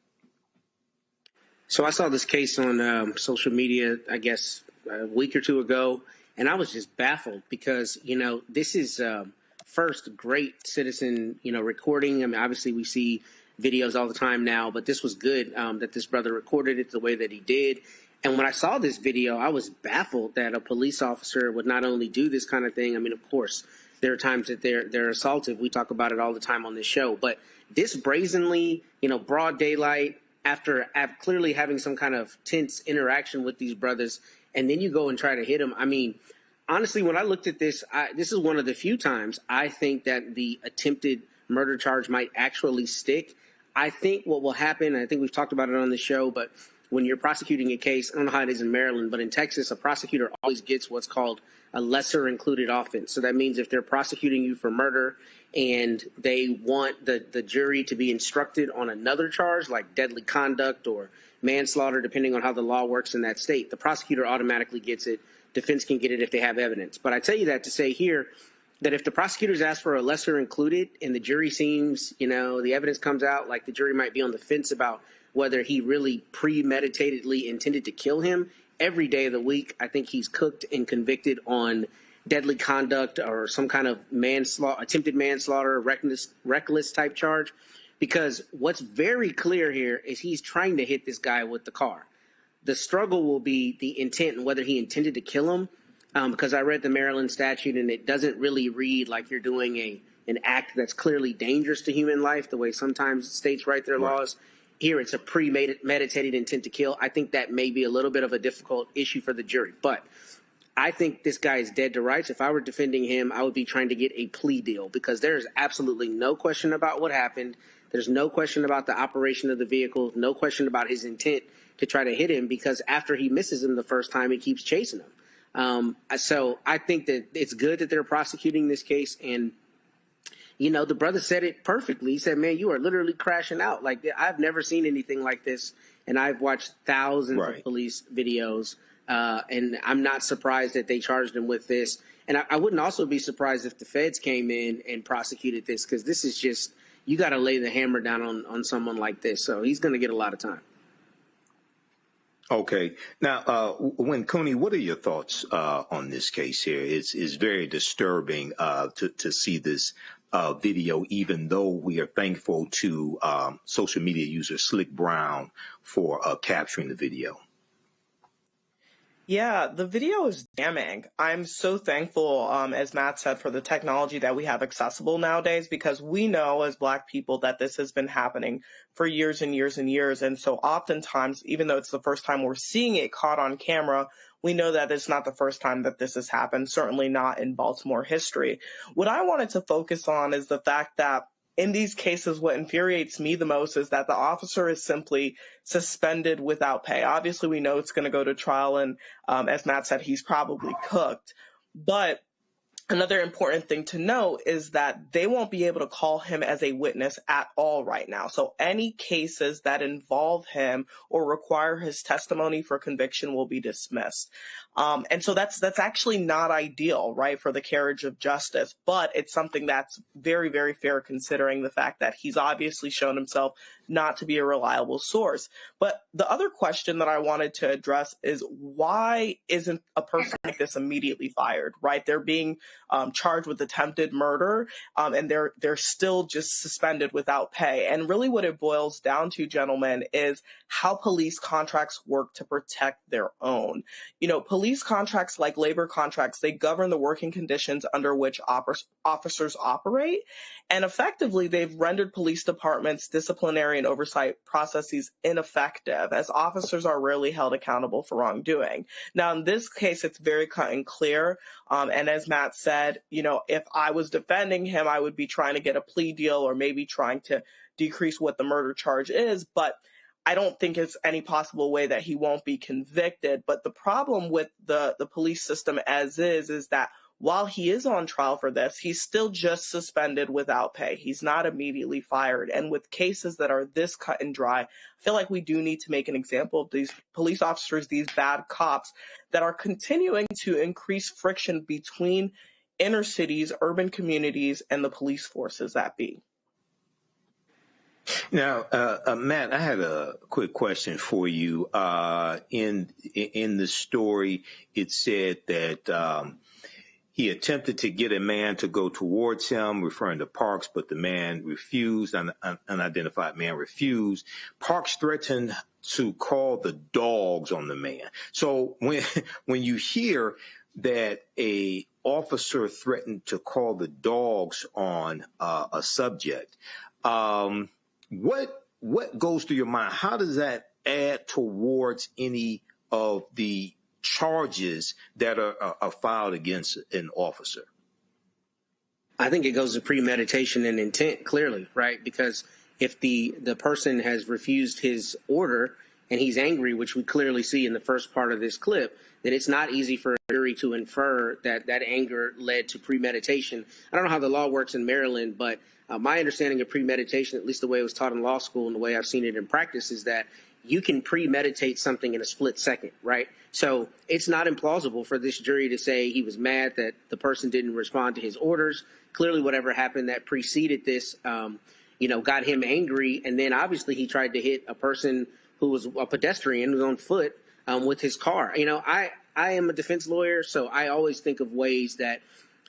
So I saw this case on social media, I guess, a week or two ago, and I was just baffled because, this is first great citizen, recording. I mean, obviously we see videos all the time now, but this was good that this brother recorded it the way that he did. And when I saw this video, I was baffled that a police officer would not only do this kind of thing. I mean, of course, there are times that they're assaultive. We talk about it all the time on this show. But this brazenly, broad daylight, after clearly having some kind of tense interaction with these brothers, and then you go and try to hit them. I mean, honestly, when I looked at this, this is one of the few times I think that the attempted murder charge might actually stick. I think what will happen, I think we've talked about it on the show, but when you're prosecuting a case, I don't know how it is in Maryland, but in Texas, a prosecutor always gets what's called a lesser included offense. So that means if they're prosecuting you for murder and they want the jury to be instructed on another charge like deadly conduct or manslaughter, depending on how the law works in that state, the prosecutor automatically gets it. Defense can get it if they have evidence. But I tell you that to say here that if the prosecutors ask for a lesser included and the jury seems, the evidence comes out like the jury might be on the fence about whether he really premeditatedly intended to kill him, every day of the week, I think he's cooked and convicted on deadly conduct or some kind of manslaughter, attempted manslaughter, reckless type charge. Because what's very clear here is he's trying to hit this guy with the car. The struggle will be the intent and whether he intended to kill him. Because I read the Maryland statute and it doesn't really read like you're doing an act that's clearly dangerous to human life, the way sometimes states write their laws. Here, it's a premeditated intent to kill. I think that may be a little bit of a difficult issue for the jury. But I think this guy is dead to rights. If I were defending him, I would be trying to get a plea deal because there is absolutely no question about what happened. There's no question about the operation of the vehicle, no question about his intent to try to hit him because after he misses him the first time, he keeps chasing him. So I think that it's good that they're prosecuting this case. And, the brother said it perfectly. He said, man, you are literally crashing out. Like, I've never seen anything like this. And I've watched thousands of police videos. And I'm not surprised that they charged him with this. And I wouldn't also be surprised if the feds came in and prosecuted this because this is just, you got to lay the hammer down on someone like this. So he's going to get a lot of time. Okay. Now, Cooney, what are your thoughts on this case here? It's very disturbing to see this video, even though we are thankful to social media user Slick Brown for capturing the video. Yeah, the video is damning. I'm so thankful, as Matt said, for the technology that we have accessible nowadays, because we know as Black people that this has been happening for years and years and years. And so oftentimes, even though it's the first time we're seeing it caught on camera, we know that it's not the first time that this has happened, certainly not in Baltimore history. What I wanted to focus on is the fact that in these cases, what infuriates me the most is that the officer is simply suspended without pay. Obviously, we know it's going to go to trial, and as Matt said, he's probably cooked. But another important thing to note is that they won't be able to call him as a witness at all right now. So any cases that involve him or require his testimony for conviction will be dismissed. And so that's actually not ideal, right, for the carriage of justice. But it's something that's very, very fair considering the fact that he's obviously shown himself not to be a reliable source. But the other question that I wanted to address is why isn't a person like this immediately fired, right? They're being charged with attempted murder, and they're still just suspended without pay. And really what it boils down to, gentlemen, is how police contracts work to protect their own. Police contracts, like labor contracts, they govern the working conditions under which officers operate. And effectively, they've rendered police departments' disciplinary and oversight processes ineffective, as officers are rarely held accountable for wrongdoing. Now, in this case, it's very cut and clear. And as Matt said, if I was defending him, I would be trying to get a plea deal or maybe trying to decrease what the murder charge is. But I don't think it's any possible way that he won't be convicted. But the problem with the police system as is that while he is on trial for this, he's still just suspended without pay. He's not immediately fired. And with cases that are this cut and dry, I feel like we do need to make an example of these police officers, these bad cops that are continuing to increase friction between inner cities, urban communities, and the police forces that be. Now, Matt, I had a quick question for you. In the story, it said that he attempted to get a man to go towards him, referring to Parks, but the man refused. An unidentified man refused. Parks threatened to call the dogs on the man. So when you hear that a officer threatened to call the dogs on a subject, what goes through your mind? How does that add towards any of the charges that are filed against an officer? I think it goes to premeditation and intent, clearly, right? Because if the person has refused his order and he's angry, which we clearly see in the first part of this clip, then it's not easy for a jury to infer that that anger led to premeditation. I don't know how the law works in Maryland, but my understanding of premeditation, at least the way it was taught in law school and the way I've seen it in practice, is that you can premeditate something in a split second, right? So it's not implausible for this jury to say he was mad that the person didn't respond to his orders. Clearly, whatever happened that preceded this, got him angry. And then obviously he tried to hit a person who was a pedestrian who was on foot with his car. I am a defense lawyer, so I always think of ways that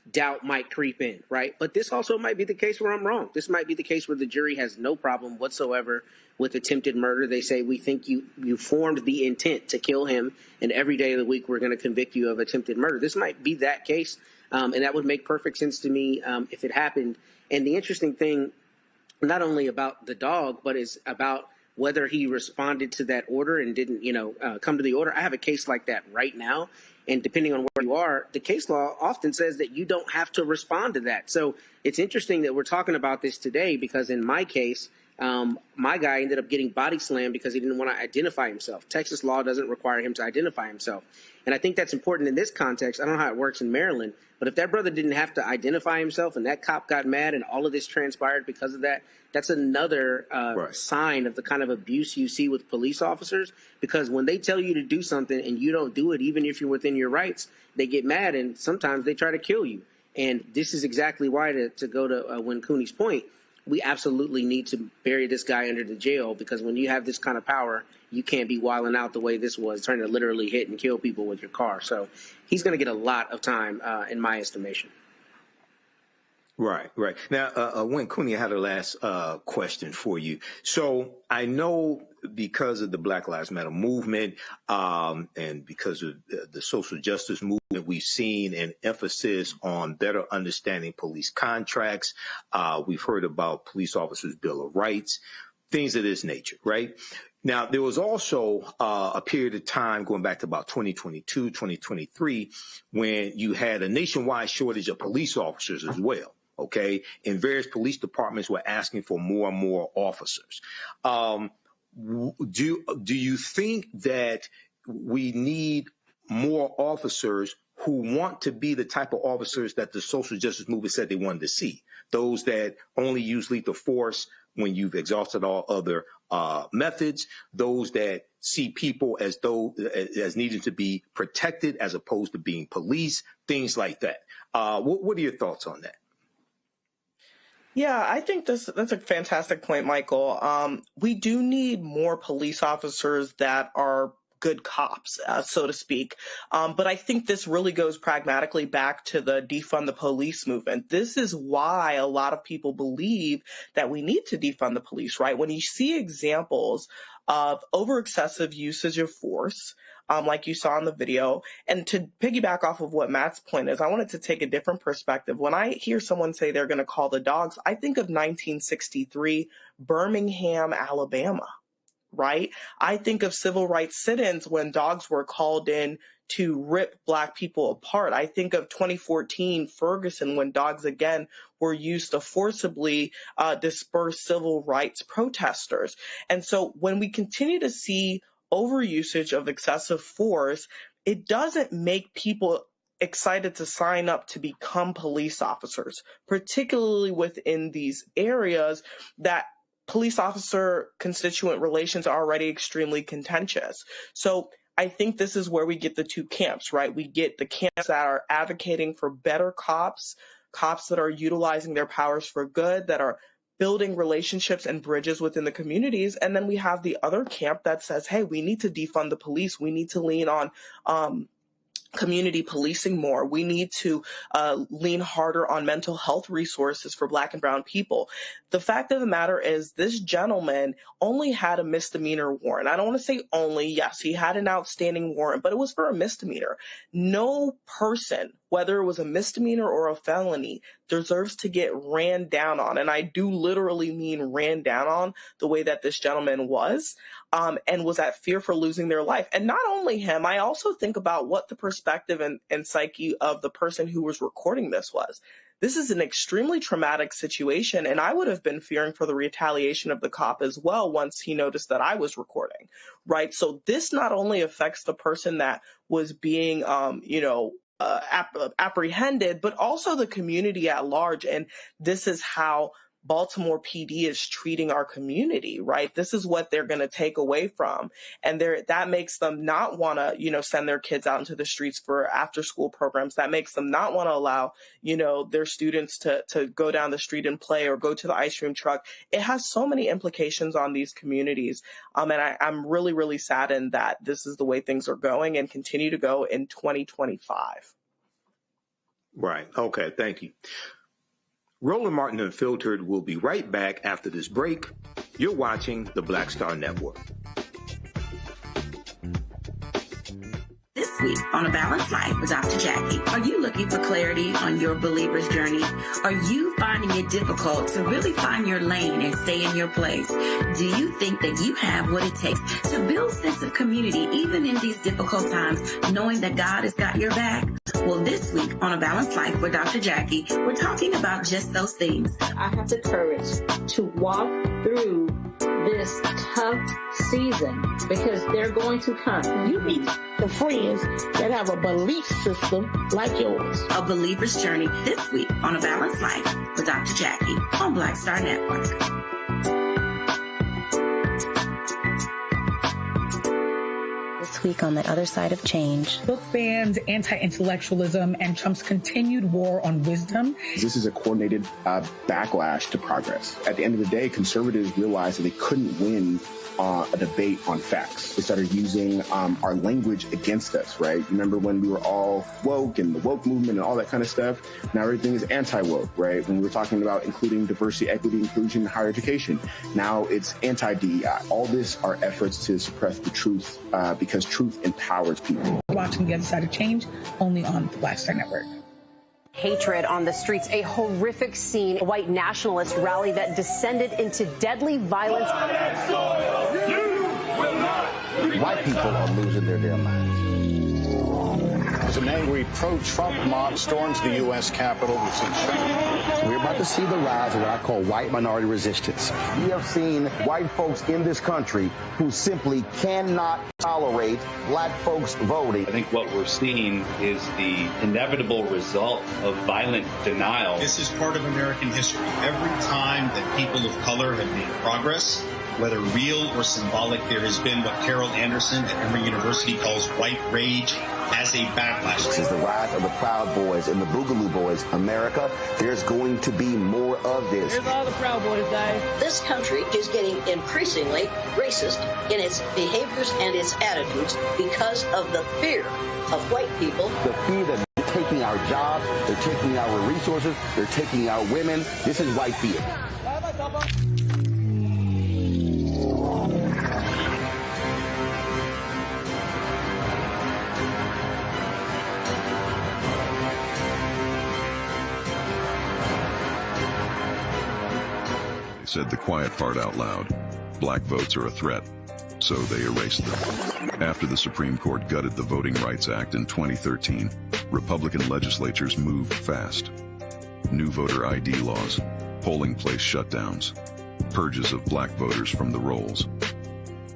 doubt might creep in, right? But this also might be the case where I'm wrong. This might be the case where the jury has no problem whatsoever with attempted murder. They say, we think you formed the intent to kill him, and every day of the week we're going to convict you of attempted murder. This might be that case, and that would make perfect sense to me if it happened. And the interesting thing, not only about the dog, but is about whether he responded to that order and didn't, come to the order. I have a case like that right now. And depending on where you are, the case law often says that you don't have to respond to that. So it's interesting that we're talking about this today because in my case, my guy ended up getting body slammed because he didn't want to identify himself. Texas law doesn't require him to identify himself. And I think that's important in this context. I don't know how it works in Maryland, but if that brother didn't have to identify himself and that cop got mad and all of this transpired because of that, that's another sign of the kind of abuse you see with police officers, because when they tell you to do something and you don't do it, even if you're within your rights, they get mad and sometimes they try to kill you. And this is exactly why, to go to Win Cooney's point, we absolutely need to bury this guy under the jail, because when you have this kind of power, you can't be wilding out the way this was, trying to literally hit and kill people with your car. So he's going to get a lot of time in my estimation. Right. Now, Win Cooney, I had a last question for you. So I know because of the Black Lives Matter movement and because of the social justice movement, we've seen an emphasis on better understanding police contracts. We've heard about police officers' Bill of Rights, things of this nature, right? Now, there was also a period of time going back to about 2022, 2023, when you had a nationwide shortage of police officers as well. Okay, and various police departments were asking for more and more officers. Do you think that we need more officers who want to be the type of officers that the social justice movement said they wanted to see? Those that only use lethal force when you've exhausted all other methods, those that see people as needing to be protected as opposed to being policed, things like that. What are your thoughts on that? Yeah, I think that's a fantastic point, Michael. We do need more police officers that are good cops, so to speak. But I think this really goes pragmatically back to the defund the police movement. This is why a lot of people believe that we need to defund the police, right? When you see examples of over excessive usage of force, like you saw in the video. And to piggyback off of what Matt's point is, I wanted to take a different perspective. When I hear someone say they're going to call the dogs, I think of 1963, Birmingham, Alabama, right? I think of civil rights sit-ins when dogs were called in to rip Black people apart. I think of 2014 Ferguson, when dogs again were used to forcibly disperse civil rights protesters. And so when we continue to see overusage of excessive force, it doesn't make people excited to sign up to become police officers, particularly within these areas that police officer constituent relations are already extremely contentious. So I think this is where we get the two camps, right? We get the camps that are advocating for better cops that are utilizing their powers for good, that are building relationships and bridges within the communities. And then we have the other camp that says, hey, we need to defund the police. We need to lean on community policing more. We need to lean harder on mental health resources for Black and brown people. The fact of the matter is this gentleman only had a misdemeanor warrant. I don't want to say only. Yes, he had an outstanding warrant, but it was for a misdemeanor. No person, whether it was a misdemeanor or a felony, deserves to get ran down on. And I do literally mean ran down on the way that this gentleman was, and was at fear for losing their life. And not only him, I also think about what the perspective and psyche of the person who was recording this was. This is an extremely traumatic situation, and I would have been fearing for the retaliation of the cop as well once he noticed that I was recording, right? So this not only affects the person that was being, apprehended, but also the community at large. And this is how Baltimore PD is treating our community, right? This is what they're going to take away from. And that makes them not want to, send their kids out into the streets for after school programs. That makes them not want to allow, their students to go down the street and play or go to the ice cream truck. It has so many implications on these communities. And I'm really, really saddened that this is the way things are going and continue to go in 2025. Right. Okay. Thank you. Roland Martin Unfiltered will be right back after this break. You're watching the Black Star Network. This week on A Balanced Life with Dr. Jackie, are you looking for clarity on your believer's journey? Are you finding it difficult to really find your lane and stay in your place? Do you think that you have what it takes to build a sense of community even in these difficult times, knowing that God has got your back? Well, this week on A Balanced Life with Dr. Jackie, we're talking about just those things. I have the courage to walk through this tough season because they're going to come. You need the friends that have a belief system like yours. A believer's journey this week on A Balanced Life with Dr. Jackie on Black Star Network. This week on the other side of change. Book bans, anti-intellectualism, and Trump's continued war on wisdom. This is a coordinated backlash to progress. At the end of the day, conservatives realized that they couldn't win a debate on facts. They started using our language against us, right? Remember when we were all woke and the woke movement and all that kind of stuff? Now everything is anti-woke, right? When we were talking about including diversity, equity, inclusion in higher education, now it's anti-DEI. All this are efforts to suppress the truth because truth empowers people. Watching the other side of change only on the Black Star Network. Hatred on the streets, a horrific scene, a white nationalist rally that descended into deadly violence. White people are losing their damn minds. As an angry pro-Trump mob storms the U.S. Capitol, we've seen shooting. We're about to see the rise of what I call white minority resistance. We have seen white folks in this country who simply cannot tolerate black folks voting. I think what we're seeing is the inevitable result of violent denial. This is part of American history. Every time that people of color have made progress, whether real or symbolic, there has been what Carol Anderson at Emory University calls white rage as a backlash. This is the rise of the Proud Boys and the Boogaloo Boys. America, there's going to be more of this. Here's all the Proud Boys, guys. This country is getting increasingly racist in its behaviors and its attitudes because of the fear of white people. The fear that they're taking our jobs, they're taking our resources, they're taking our women. This is white fear. Said the quiet part out loud. Black votes are a threat, so they erased them. After the Supreme Court gutted the Voting Rights Act in 2013, Republican legislatures moved fast. New voter ID laws, polling place shutdowns, purges of black voters from the rolls.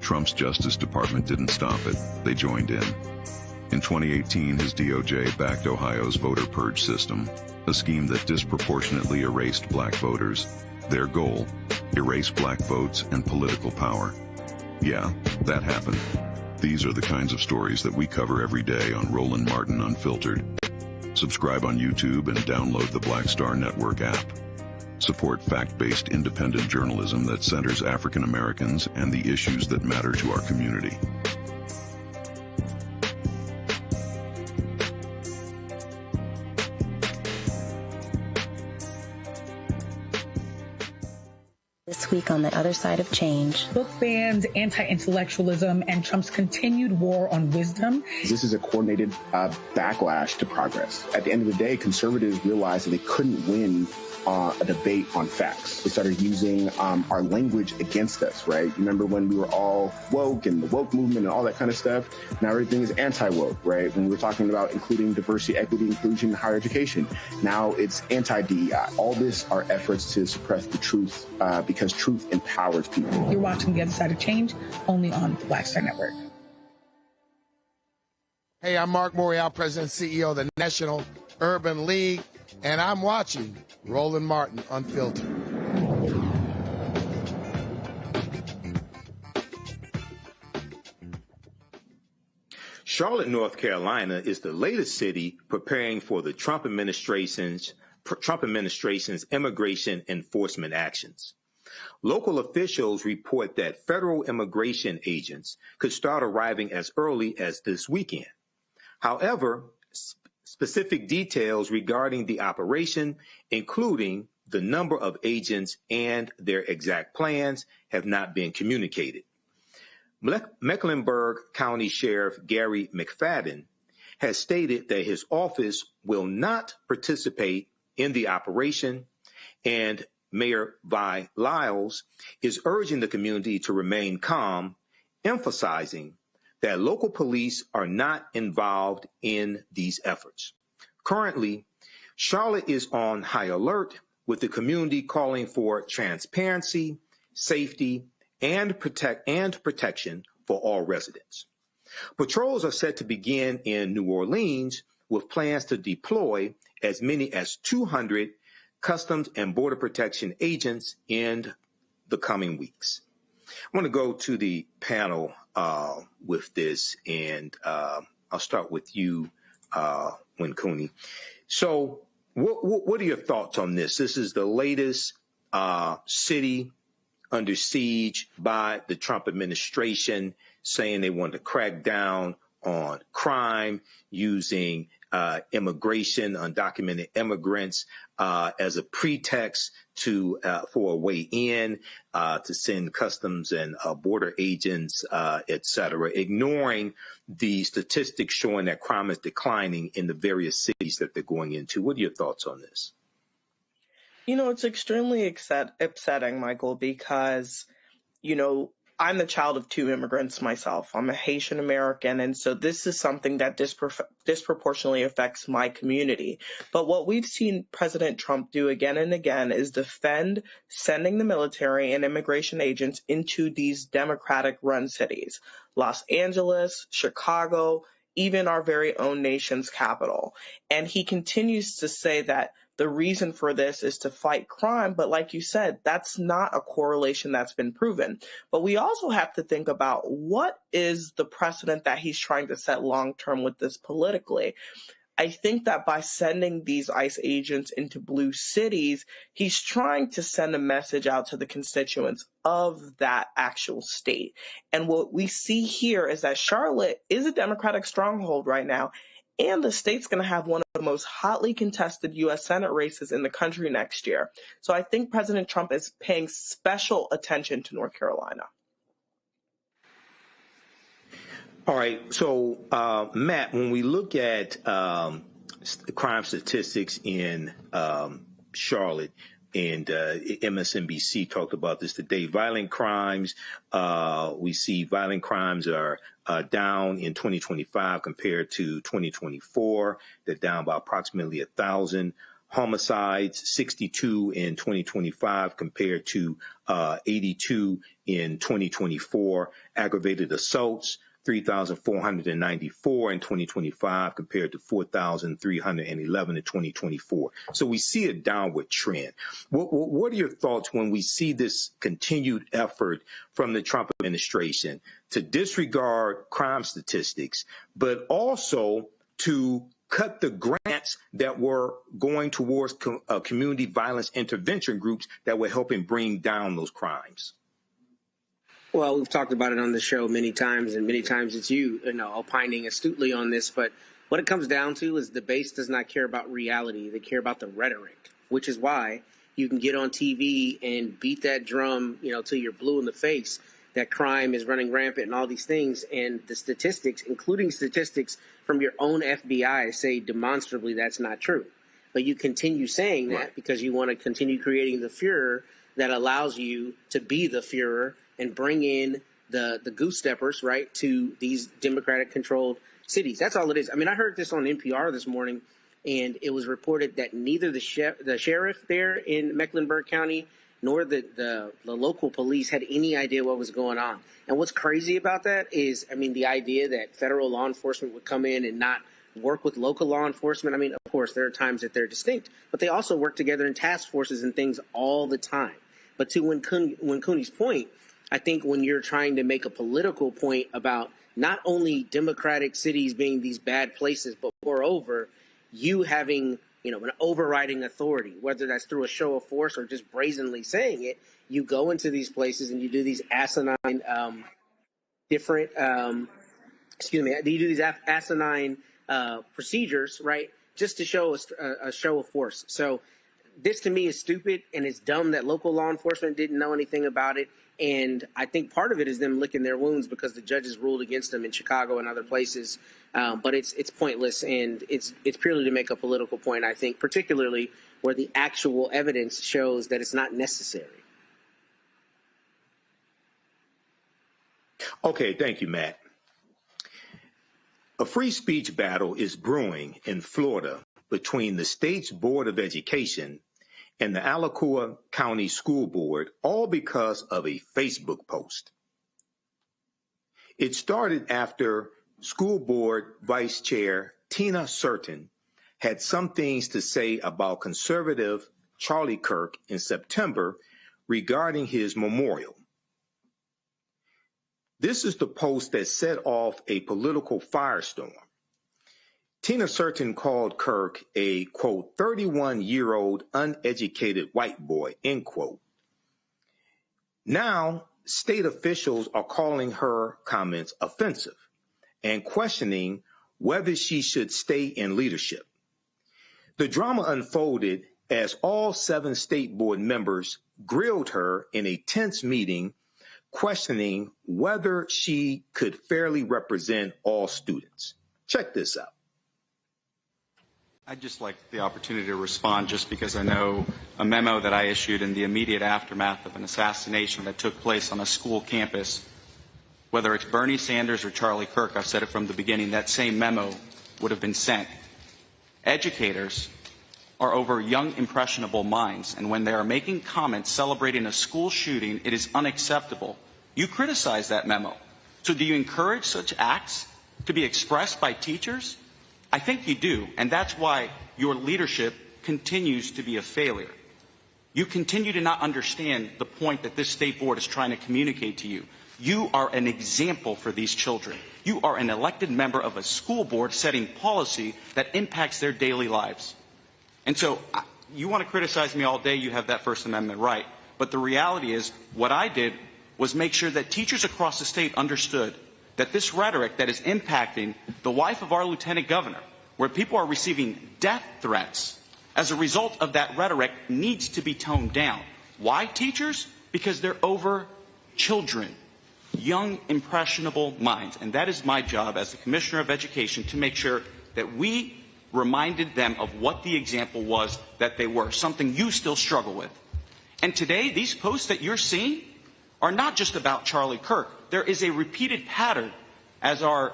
Trump's Justice Department didn't stop it, they joined in. In 2018, his DOJ backed Ohio's voter purge system, a scheme that disproportionately erased black voters. Their goal, erase black votes and political power. Yeah, that happened. These are the kinds of stories that we cover every day on Roland Martin Unfiltered. Subscribe on YouTube and download the Black Star Network app. Support fact-based independent journalism that centers African Americans and the issues that matter to our community. This week on The Other Side of Change. Book bans, anti-intellectualism, and Trump's continued war on wisdom. This is a coordinated backlash to progress. At the end of the day, conservatives realized that they couldn't win a debate on facts. They started using our language against us, right? You remember when we were all woke and the woke movement and all that kind of stuff? Now everything is anti-woke, right? When we were talking about including diversity, equity, inclusion, higher education, now it's anti-DEI. All this are efforts to suppress the truth because truth empowers people. You're watching The Other Side of Change, only on the Black Star Network. Hey, I'm Mark Morial, President and CEO of the National Urban League, and I'm watching Roland Martin Unfiltered. Charlotte, North Carolina is the latest city preparing for the Trump administration's immigration enforcement actions. Local officials report that federal immigration agents could start arriving as early as this weekend. However, specific details regarding the operation, including the number of agents and their exact plans, have not been communicated. Mecklenburg County Sheriff Gary McFadden has stated that his office will not participate in the operation, and Mayor Vi Lyles is urging the community to remain calm, emphasizing that local police are not involved in these efforts. Currently, Charlotte is on high alert, with the community calling for transparency, safety, and protection for all residents. Patrols are set to begin in New Orleans, with plans to deploy as many as 200 Customs and Border Protection agents in the coming weeks. I want to go to the panel with this, and I'll start with you, Winkuni. So what are your thoughts on this? This is the latest city under siege by the Trump administration, saying they want to crack down on crime, using immigration, undocumented immigrants as a pretext for a way in, to send customs and border agents, et cetera, ignoring the statistics showing that crime is declining in the various cities that they're going into. What are your thoughts on this? You know, it's extremely upsetting, Michael, because, you know, I'm the child of two immigrants myself. I'm a Haitian American, and so this is something that disproportionately affects my community. But what we've seen President Trump do again and again is defend sending the military and immigration agents into these Democratic-run cities, Los Angeles, Chicago, even our very own nation's capital. And he continues to say that the reason for this is to fight crime. But like you said, that's not a correlation that's been proven. But we also have to think about what is the precedent that he's trying to set long term with this politically. I think that by sending these ICE agents into blue cities, he's trying to send a message out to the constituents of that actual state. And what we see here is that Charlotte is a Democratic stronghold right now. And the state's going to have one of the most hotly contested U.S. Senate races in the country next year. So I think President Trump is paying special attention to North Carolina. All right. So, Matt, when we look at crime statistics in Charlotte, and MSNBC talked about this today, violent crimes, we see violent crimes are down in 2025 compared to 2024. They're down by approximately 1,000. Homicides, 62 in 2025 compared to 82 in 2024. Aggravated assaults 3,494 in 2025 compared to 4,311 in 2024. So we see a downward trend. What are your thoughts when we see this continued effort from the Trump administration to disregard crime statistics, but also to cut the grants that were going towards community violence intervention groups that were helping bring down those crimes? Well, we've talked about it on the show many times, and many times it's you opining astutely on this. But what it comes down to is the base does not care about reality. They care about the rhetoric, which is why you can get on TV and beat that drum, till you're blue in the face, that crime is running rampant and all these things. And the statistics, including statistics from your own FBI, say demonstrably that's not true. But you continue saying that because you want to continue creating the furor that allows you to be the Führer and bring in the goose steppers, right, to these Democratic-controlled cities. That's all it is. I mean, I heard this on NPR this morning, and it was reported that neither the sheriff there in Mecklenburg County nor the local police had any idea what was going on. And what's crazy about that is, the idea that federal law enforcement would come in and not work with local law enforcement. Of course, there are times that they're distinct, but they also work together in task forces and things all the time. But to Cooney's point, I think when you're trying to make a political point about not only democratic cities being these bad places, but moreover, you having, an overriding authority, whether that's through a show of force or just brazenly saying it, you go into these places and you do these asinine, procedures, right, just to show a show of force. So this to me is stupid, and it's dumb that local law enforcement didn't know anything about it. And I think part of it is them licking their wounds because the judges ruled against them in Chicago and other places. But it's pointless, and it's purely to make a political point, I think, particularly where the actual evidence shows that it's not necessary. Okay, thank you, Matt. A free speech battle is brewing in Florida between the state's Board of Education and the Alachua County School Board, all because of a Facebook post. It started after School Board Vice Chair Tina Certain had some things to say about conservative Charlie Kirk in September regarding his memorial. This is the post that set off a political firestorm. Tina Certain called Kirk a, quote, 31-year-old uneducated white boy, end quote. Now, state officials are calling her comments offensive and questioning whether she should stay in leadership. The drama unfolded as all 7 state board members grilled her in a tense meeting, questioning whether she could fairly represent all students. Check this out. I'd just like the opportunity to respond just because I know a memo that I issued in the immediate aftermath of an assassination that took place on a school campus, whether it's Bernie Sanders or Charlie Kirk, I've said it from the beginning, that same memo would have been sent. Educators are over young, impressionable minds, and when they are making comments celebrating a school shooting, it is unacceptable. You criticize that memo. So do you encourage such acts to be expressed by teachers? I think you do, and that's why your leadership continues to be a failure. You continue to not understand the point that this state board is trying to communicate to you. You are an example for these children. You are an elected member of a school board setting policy that impacts their daily lives. And so you want to criticize me all day, you have that First Amendment right. But the reality is what I did was make sure that teachers across the state understood that this rhetoric that is impacting the wife of our lieutenant governor, where people are receiving death threats as a result of that rhetoric, needs to be toned down. Why, teachers? Because they're over children, young, impressionable minds. And that is my job as the Commissioner of Education to make sure that we reminded them of what the example was that they were, something you still struggle with. And today, these posts that you're seeing are not just about Charlie Kirk. There is a repeated pattern, as our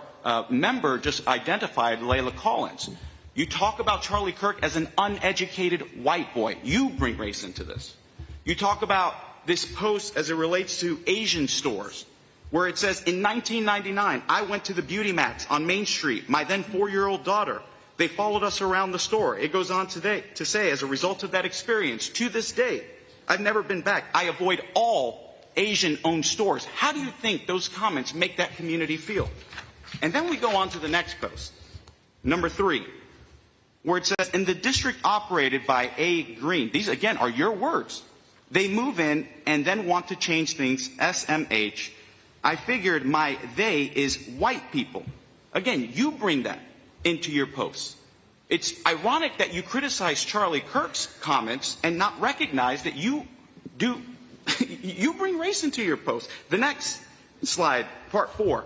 member just identified, Layla Collins. You talk about Charlie Kirk as an uneducated white boy. You bring race into this. You talk about this post as it relates to Asian stores. where it says, in 1999, I went to the Beauty Max on Main Street, my then 4-year-old daughter. They followed us around the store. It goes on to say, as a result of that experience, to this day, I've never been back. I avoid all Asian-owned stores. How do you think those comments make that community feel? And then we go on to the next post, number 3, where it says, in the district operated by A. Green, these again are your words, they move in and then want to change things, SMH. I figured my they is white people. Again, you bring that into your posts. It's ironic that you criticize Charlie Kirk's comments and not recognize that you do, you bring race into your post. The next slide, part 4.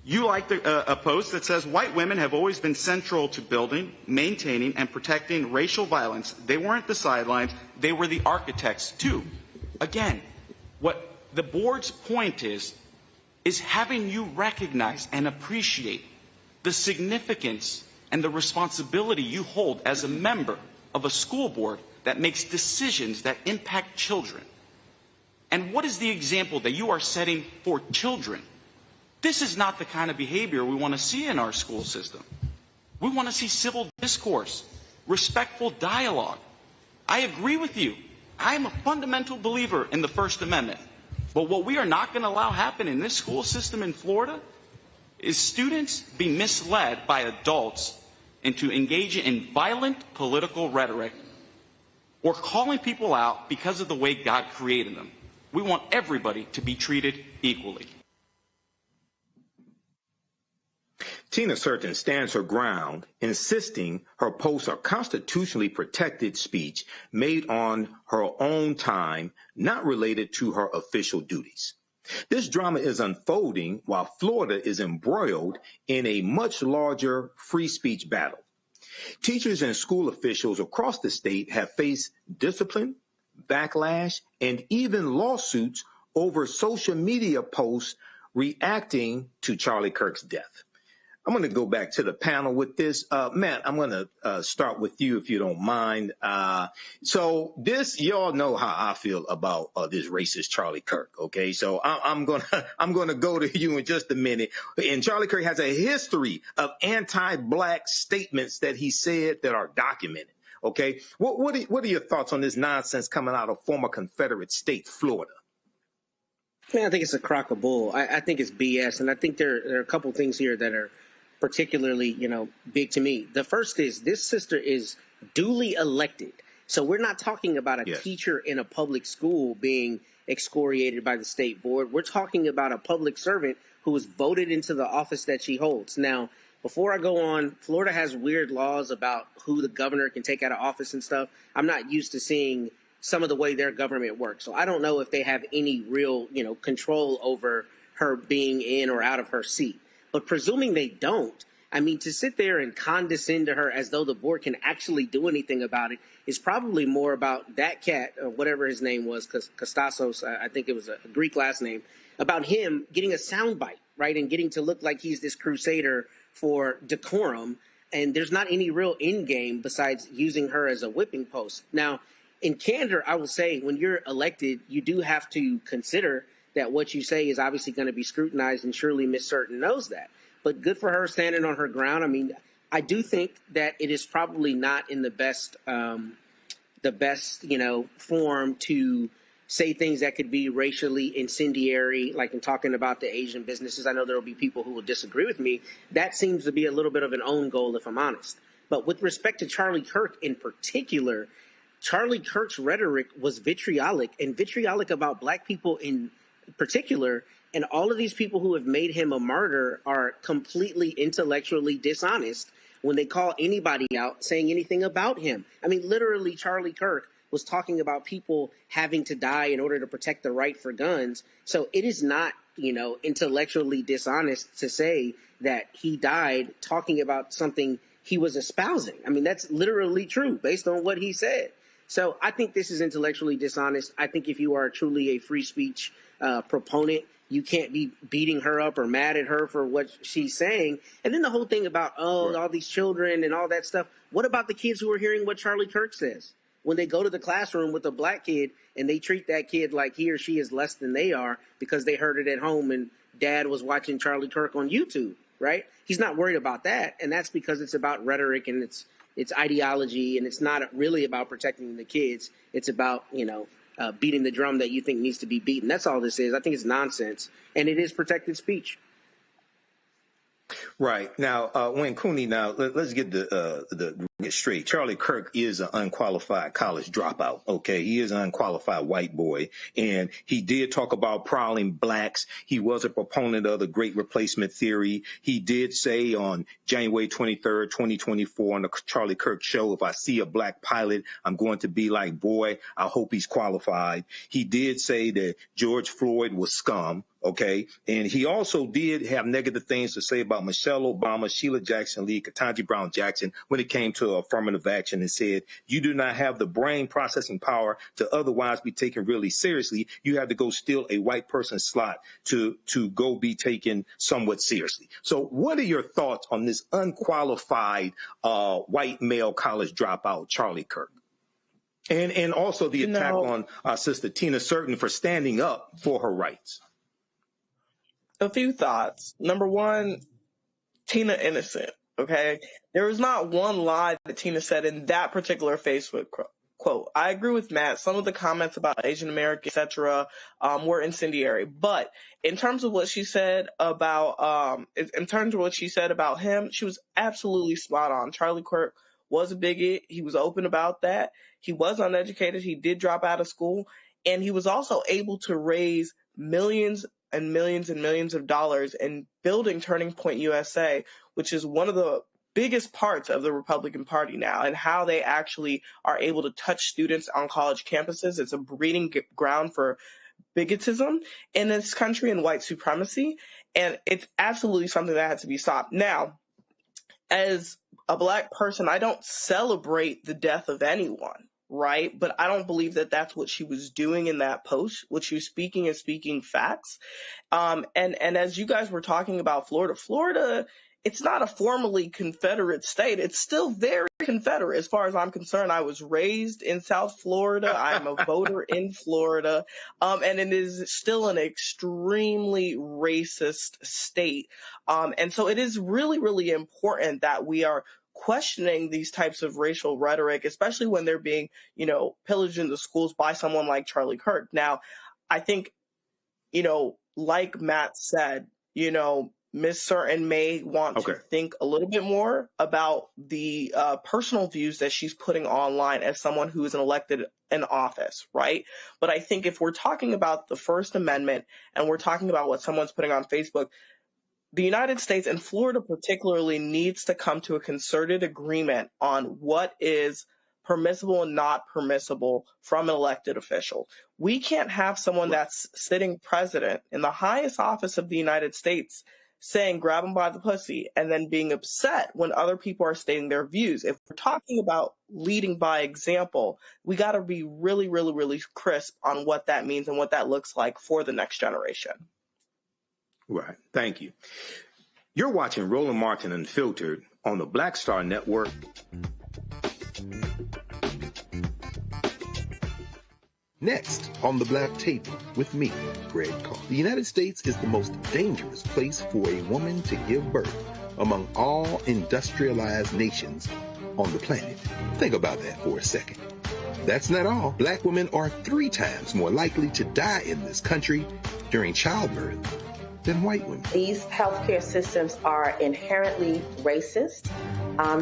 You like a post that says, white women have always been central to building, maintaining, and protecting racial violence. They weren't the sidelines, they were the architects too. Again, what the board's point is having you recognize and appreciate the significance and the responsibility you hold as a member of a school board that makes decisions that impact children. And what is the example that you are setting for children? This is not the kind of behavior we want to see in our school system. We want to see civil discourse, respectful dialogue. I agree with you. I am a fundamental believer in the First Amendment. But what we are not going to allow happen in this school system in Florida is students be misled by adults into engaging in violent political rhetoric or calling people out because of the way God created them. We want everybody to be treated equally. Tina Certain stands her ground, insisting her posts are constitutionally protected speech made on her own time, not related to her official duties. This drama is unfolding while Florida is embroiled in a much larger free speech battle. Teachers and school officials across the state have faced discipline, backlash, and even lawsuits over social media posts reacting to Charlie Kirk's death. I'm going to go back to the panel with this. Matt, I'm going to start with you if you don't mind. So this, y'all know how I feel about this racist Charlie Kirk. Okay, so I'm going to go to you in just a minute. And Charlie Kirk has a history of anti-black statements that he said that are documented. Okay, what are your thoughts on this nonsense coming out of former Confederate state Florida? Man, I think it's a crock of bull. I think it's BS, and I think there are a couple things here that are particularly, big to me. The first is this sister is duly elected. So we're not talking about a teacher in a public school being excoriated by the state board. We're talking about a public servant who was voted into the office that she holds. Now, before I go on, Florida has weird laws about who the governor can take out of office and stuff. I'm not used to seeing some of the way their government works. So I don't know if they have any real, control over her being in or out of her seat. But presuming they don't, I mean, to sit there and condescend to her as though the board can actually do anything about it is probably more about that cat, or whatever his name was, Kostassos, I think it was a Greek last name, about him getting a soundbite, right, and getting to look like he's this crusader for decorum. And there's not any real end game besides using her as a whipping post. Now, in candor, I will say when you're elected, you do have to consider that what you say is obviously going to be scrutinized, and surely Ms. Certain knows that. But good for her standing on her ground. I mean, I do think that it is probably not in the best form to say things that could be racially incendiary, like in talking about the Asian businesses. I know there will be people who will disagree with me. That seems to be a little bit of an own goal, if I'm honest. But with respect to Charlie Kirk in particular, Charlie Kirk's rhetoric was vitriolic, and vitriolic about black people in particular, and all of these people who have made him a martyr are completely intellectually dishonest when they call anybody out saying anything about him. I mean, literally, Charlie Kirk was talking about people having to die in order to protect the right for guns. So it is not, intellectually dishonest to say that he died talking about something he was espousing. I mean, that's literally true based on what he said. So I think this is intellectually dishonest. I think if you are truly a free speech proponent, you can't be beating her up or mad at her for what she's saying. And then the whole thing about, all these children and all that stuff. What about the kids who are hearing what Charlie Kirk says? when they go to the classroom with a black kid and they treat that kid like he or she is less than they are because they heard it at home and dad was watching Charlie Kirk on YouTube, right? He's not worried about that. And that's because it's about rhetoric and it's ideology, and it's not really about protecting the kids. It's about, beating the drum that you think needs to be beaten. That's all this is. I think it's nonsense, and it is protected speech. Right. Now, Wayne Cooney, let's get get straight. Charlie Kirk is an unqualified college dropout, okay? He is an unqualified white boy, and he did talk about prowling blacks. He was a proponent of the Great Replacement Theory. He did say on January 23rd, 2024, on the Charlie Kirk show, if I see a black pilot, I'm going to be like, boy, I hope he's qualified. He did say that George Floyd was scum. Okay. And he also did have negative things to say about Michelle Obama, Sheila Jackson Lee, Ketanji Brown Jackson when it came to affirmative action, and said, you do not have the brain processing power to otherwise be taken really seriously. You have to go steal a white person's slot to go be taken somewhat seriously. So what are your thoughts on this unqualified white male college dropout, Charlie Kirk? And also the attack on our sister Tina Certain for standing up for her rights. A few thoughts. Number one, Tina innocent, okay? There was not one lie that Tina said in that particular Facebook quote. I agree with Matt. Some of the comments about Asian American, etc., were incendiary. But in terms of what she said about him, she was absolutely spot on. Charlie Kirk was a bigot. He was open about that. He was uneducated. He did drop out of school, and he was also able to raise millions and millions and millions of dollars in building Turning Point USA, which is one of the biggest parts of the Republican Party now, and how they actually are able to touch students on college campuses. It's a breeding ground for bigotism in this country and white supremacy, and it's absolutely something that has to be stopped. Now, as a black person, I don't celebrate the death of anyone, right? But I don't believe that that's what she was doing in that post. What she was speaking is speaking facts. And as you guys were talking about Florida, it's not a formally Confederate state. It's still very Confederate as far as I'm concerned. I was raised in South Florida. I'm a voter in Florida. And it is still an extremely racist state. And so it is really, really important that we are questioning these types of racial rhetoric, especially when they're being, pillaged in the schools by someone like Charlie Kirk. Now, I think, like Matt said, Ms. Certain may want to think a little bit more about the personal views that she's putting online as someone who is elected in office, right? But I think if we're talking about the First Amendment and we're talking about what someone's putting on Facebook, the United States, and Florida particularly, needs to come to a concerted agreement on what is permissible and not permissible from an elected official. We can't have someone that's sitting president in the highest office of the United States saying grab them by the pussy and then being upset when other people are stating their views. If we're talking about leading by example, we got to be really, really, really crisp on what that means and what that looks like for the next generation. Right. Thank you. You're watching Roland Martin Unfiltered on the Black Star Network. Next on the Black Table with me, Greg Carr. The United States is the most dangerous place for a woman to give birth among all industrialized nations on the planet. Think about that for a second. That's not all. Black women are 3 times more likely to die in this country during childbirth than white women. These healthcare systems are inherently racist.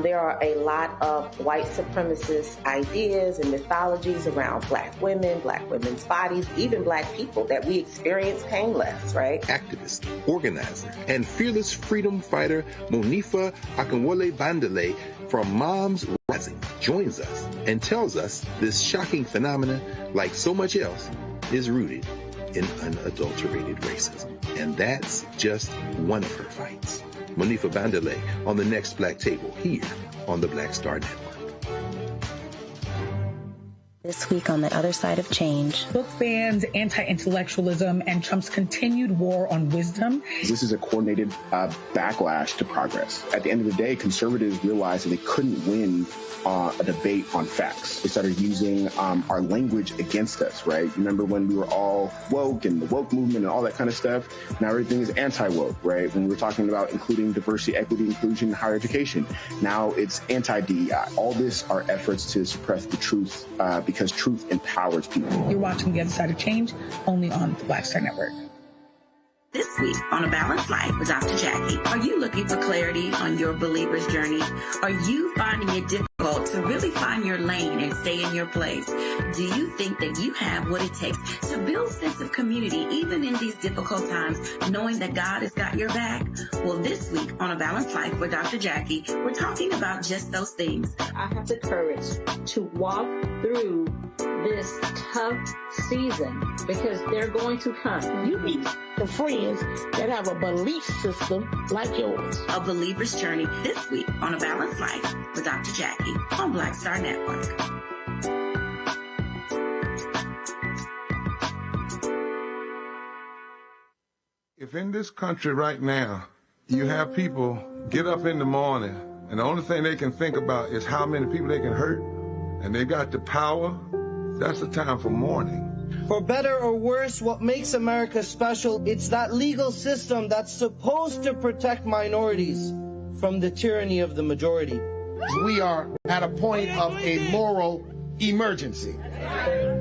There are a lot of white supremacist ideas and mythologies around black women's bodies, even black people, that we experience pain less, right? Activist, organizer, and fearless freedom fighter Monifa Akinwole Bandele from Moms Rising joins us and tells us this shocking phenomenon, like so much else, is rooted in unadulterated racism. And that's just one of her fights. Monifa Bandele on the next Black Table here on the Black Star Network. This week on The Other Side of Change. Book bans, anti-intellectualism, and Trump's continued war on wisdom. This is a coordinated backlash to progress. At the end of the day, conservatives realized that they couldn't win a debate on facts. They started using our language against us, right? Remember when we were all woke and the woke movement and all that kind of stuff? Now everything is anti-woke, right? When we were talking about including diversity, equity, inclusion, higher education, now it's anti-DEI. All this are efforts to suppress the truth because truth empowers people. You're watching The Other Side of Change, only on the Black Star Network. This week on A Balanced Life with Dr. Jackie, are you looking for clarity on your believer's journey? Are you finding it difficult to really find your lane and stay in your place? Do you think that you have what it takes to build a sense of community even in these difficult times, knowing that God has got your back? Well, this week on A Balanced Life with Dr. Jackie, we're talking about just those things. I have the courage to walk through this tough season because they're going to come. You need the friends that have a belief system like yours. A believer's journey this week on A Balanced Life with Dr. Jackie on Black Star Network. If in this country right now, you have people get up in the morning and the only thing they can think about is how many people they can hurt, and they got the power, that's the time for mourning. For better or worse, what makes America special, it's that legal system that's supposed to protect minorities from the tyranny of the majority. We are at a point of a moral emergency.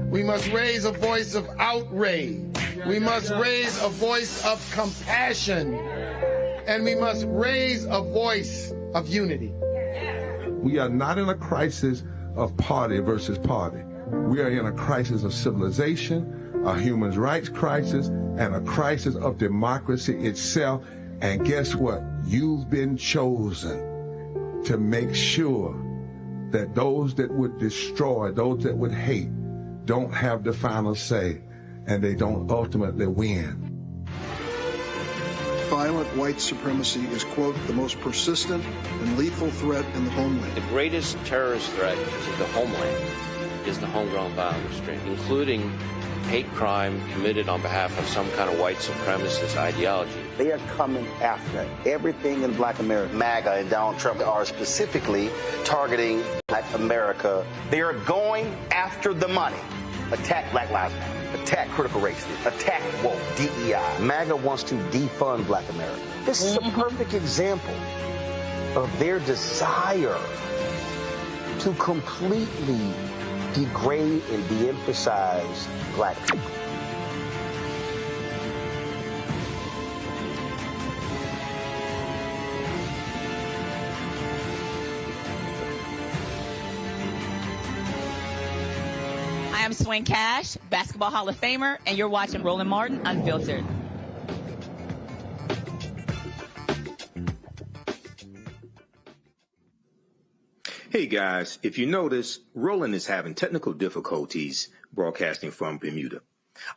We must raise a voice of outrage. We must raise a voice of compassion. And we must raise a voice of unity. We are not in a crisis of party versus party. We are in a crisis of civilization, a human rights crisis, and a crisis of democracy itself. And guess what? You've been chosen to make sure that those that would destroy, those that would hate, don't have the final say, and they don't ultimately win. Violent white supremacy is, quote, the most persistent and lethal threat in the homeland. The greatest terrorist threat to the homeland is the homegrown violence stream, including hate crime committed on behalf of some kind of white supremacist ideology. They are coming after everything in Black America. MAGA and Donald Trump are specifically targeting Black America. They are going after the money. Attack Black Lives Matter. Attack critical race theory. Attack woke, DEI. MAGA wants to defund Black America. This is a perfect example of their desire to completely degrade and de-emphasize Black people. I am Swing Cash, Basketball Hall of Famer, and you're watching Roland Martin Unfiltered. Hey guys, if you notice, Roland is having technical difficulties broadcasting from Bermuda.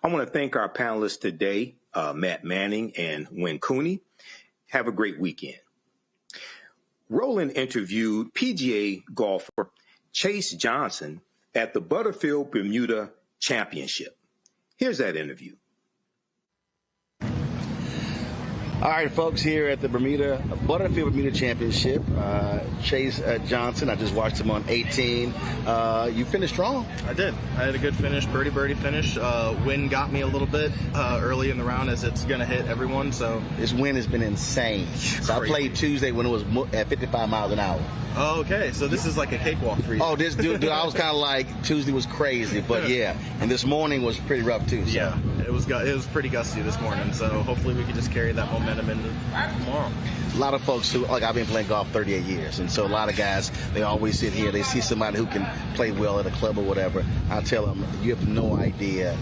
I want to thank our panelists today, Matt Manning and Wynn Cooney. Have a great weekend. Roland interviewed PGA golfer Chase Johnson at the Butterfield Bermuda Championship. Here's that interview. All right, folks, here at the Butterfield Bermuda Championship, Chase Johnson, I just watched him on 18. You finished strong. I did. I had a good finish, birdie finish. Wind got me a little bit early in the round, as it's going to hit everyone. So this wind has been insane. So I played Tuesday when it was at 55 miles an hour. Oh, okay. So this is like a cakewalk for you. Oh, this dude, I was kind of like, Tuesday was crazy, but yeah. And this morning was pretty rough too. So. Yeah, it was pretty gusty this morning. So hopefully we can just carry that momentum into tomorrow. A lot of folks who, like, I've been playing golf 38 years, and so a lot of guys, they always sit here, they see somebody who can play well at a club or whatever. I tell them, you have no idea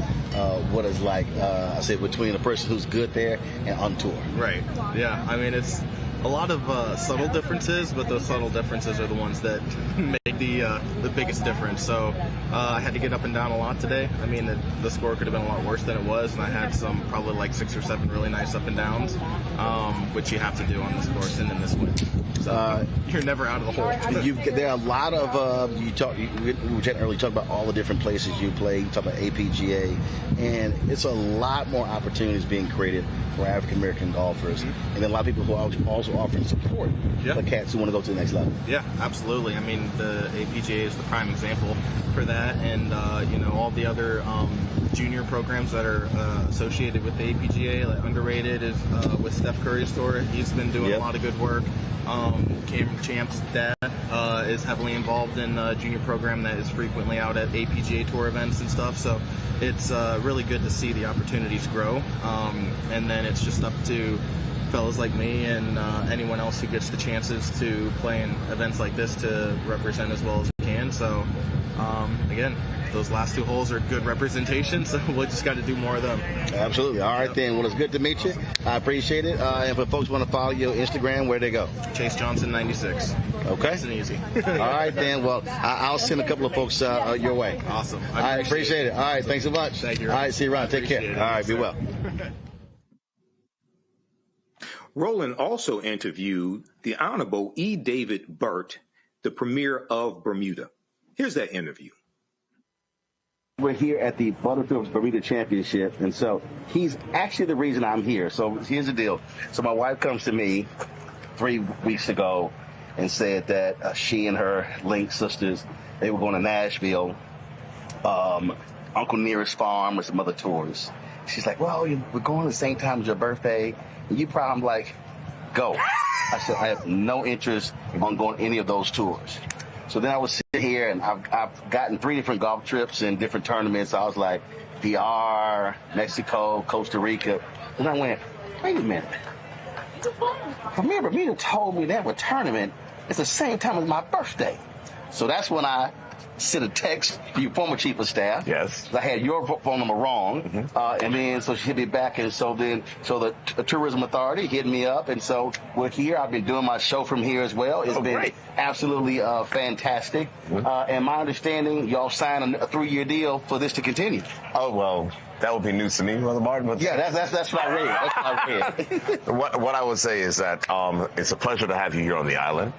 what it's like, I said, between a person who's good there and on tour. Right. Yeah. I mean, it's a lot of subtle differences, but those subtle differences are the ones that make the biggest difference. So I had to get up and down a lot today. I mean, the score could have been a lot worse than it was, and I had some probably like 6 or 7 really nice up and downs, which you have to do on this course and in this wind. So you're never out of the hole. There are a lot of we were chatting earlier, talking about all the different places you play. You talk about APGA, and it's a lot more opportunities being created for African American golfers, and then a lot of people who are also offering support for cats who want to go to the next level. Yeah, absolutely. I mean, the APGA is the prime example for that, and all the other junior programs that are associated with the APGA. Like Underrated is with Steph Curry's tour. He's been doing a lot of good work. Cameron Champ's dad is heavily involved in a junior program that is frequently out at APGA tour events and stuff. So it's really good to see the opportunities grow. And then it's just up to fellas like me and anyone else who gets the chances to play in events like this to represent as well as we can. So again, those last two holes are good representation, so we just got to do more of them. Absolutely. All right, then. Well, it's good to meet you. I appreciate it. And if folks want to follow you on Instagram, where they go? Chase Johnson 96. Okay. Nice and easy. All right, then. Well, I'll send a couple of folks your way. Awesome. I appreciate it. All right. Thanks so much. Thank you. All right. See you around. Take care. All right. Be well. Roland also interviewed the Honorable E. David Burt, the Premier of Bermuda. Here's that interview. We're here at the Butterfield Bermuda Championship, and so he's actually the reason I'm here. So here's the deal. So my wife comes to me 3 weeks ago and said that she and her Link sisters, they were going to Nashville, Uncle Nearest Farm, or some other tours. She's like, well, we're going at the same time as your birthday, and you probably, I'm like, go. I said, I have no interest on going any of those tours. So then I was sitting here, and I've gotten 3 different golf trips in different tournaments. I was like, PR, Mexico, Costa Rica. And I went, wait a minute. Premier Bermuda told me that tournament is the same time as my birthday. So that's when I sent a text to your former chief of staff. Yes. I had your phone number wrong. And then so she hit me back. And so the Tourism Authority hit me up. And so we're here. I've been doing my show from here as well. It's been absolutely fantastic. And my understanding, y'all signed a 3-year deal for this to continue. Oh, well, that would be news to me, Brother Martin. But yeah, that's what I read. That's what I read. What I would say is that it's a pleasure to have you here on the island.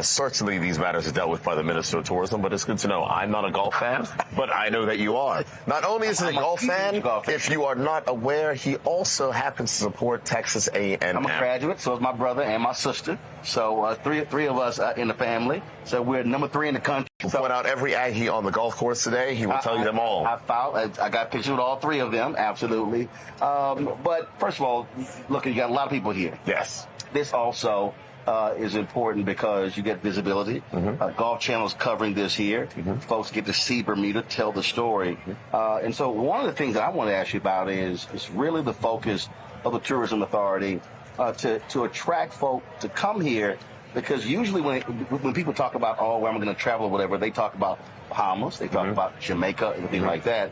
Certainly these matters are dealt with by the Minister of Tourism, but it's good to know I'm not a golf fan, but I know that you are. Not only is he a golf fan, if you are not aware, he also happens to support Texas A&M. I'm a graduate, so is my brother and my sister. So three of us in the family. So we're number 3 in the country. We'll point out every Aggie on the golf course today. He will tell you them all. I got pictures with all 3 of them, absolutely. But first of all, look, you got a lot of people here. Yes. This also is important because you get visibility. Golf Channel's covering this here. Folks get to see Bermuda, tell the story. And so one of the things that I want to ask you about is really the focus of the Tourism Authority to attract folk to come here, because usually when people talk about, where I'm going to travel or whatever, they talk about Bahamas, they talk about Jamaica, everything like that.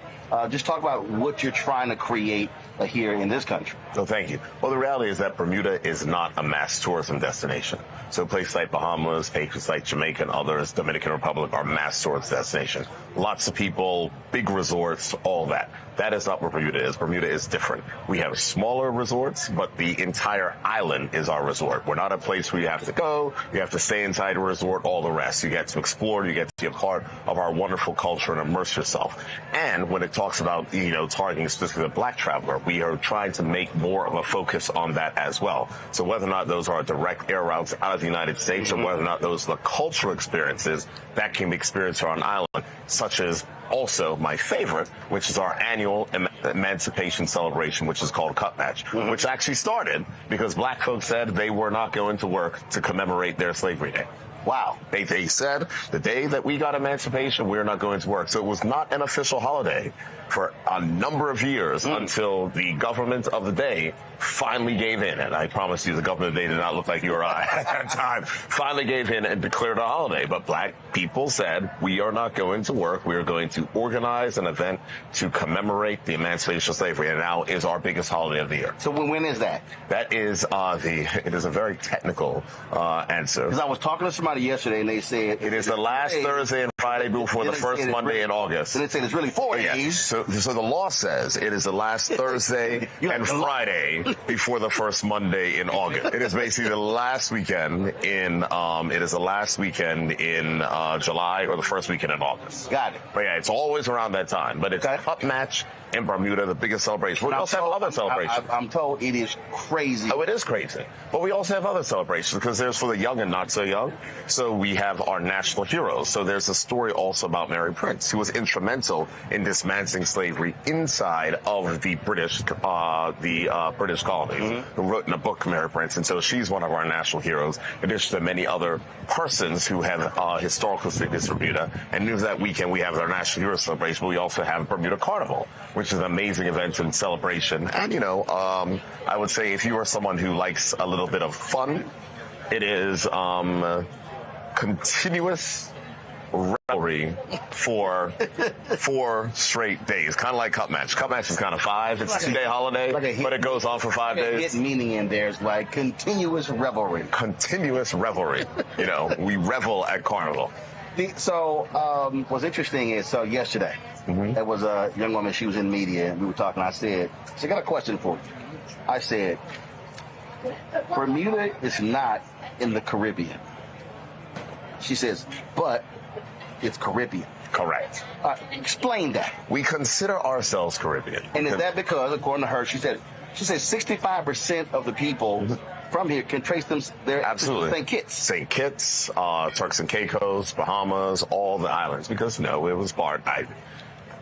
Just talk about what you're trying to create here in this country. So thank you. Well, the reality is that Bermuda is not a mass tourism destination. So places like Bahamas, places like Jamaica and others, Dominican Republic, are mass tourism destinations. Lots of people, big resorts, all that. That is not what Bermuda is. Bermuda is different. We have smaller resorts, but the entire island is our resort. We're not a place where you have to go, you have to stay inside a resort, all the rest. You get to explore, you get to be a part of our wonderful culture and immerse yourself. And when it talks about, targeting specifically the black traveler, we are trying to make more of a focus on that as well. So whether or not those are direct air routes out of the United States or whether or not those are the cultural experiences that can be experienced on an island, such as also my favorite, which is our annual emancipation celebration, which is called Cup Match, which actually started because black folks said they were not going to work to commemorate their slavery day. Wow. They said the day that we got emancipation, we're not going to work. So it was not an official holiday for a number of years until the government of the day finally gave in. And I promise you, the government of the day did not look like you or I at that time. Finally gave in and declared a holiday. But black people said, we are not going to work. We are going to organize an event to commemorate the emancipation of slavery. And now is our biggest holiday of the year. So when is that? That is it is a very technical answer. Because I was talking to somebody yesterday and they said it is the last Thursday and Friday before the first Monday in August. So they say it's really 4 days. So the law says it is the last Thursday and Friday before the first Monday in August. It is basically the last weekend in July or the first weekend in August. Got it. But yeah, it's always around that time. But it's a cup match in Bermuda, the biggest celebration. We also have other celebrations. I'm told it is crazy. Oh, it is crazy. But we also have other celebrations because there's for the young and not so young. So we have our national heroes. So there's a story also about Mary Prince, who was instrumental in dismantling slavery inside of the British colonies, who wrote in a book, Mary Prince. And so she's one of our national heroes, in addition to many other persons who have historical significance for Bermuda. And near that weekend, we have our national hero celebration, but we also have Bermuda Carnival, which is an amazing event and celebration. And, I would say if you are someone who likes a little bit of fun, it is continuous revelry for 4 straight days, kind of like Cup Match. Cup Match is kind of 5. It's a 2-day holiday, but it goes on for 5 days. Hidden meaning in there is like continuous revelry. Continuous revelry. We revel at Carnival. So what's interesting is, yesterday, there was a young woman, she was in media, and we were talking, I said, I got a question for you. I said, Bermuda is not in the Caribbean. She says, but it's Caribbean. Correct. Explain that. We consider ourselves Caribbean. And is that because, according to her, she said 65% of the people from here can trace them their St. Kitts. St. Kitts, Turks and Caicos, Bahamas, all the islands. Because, it was part.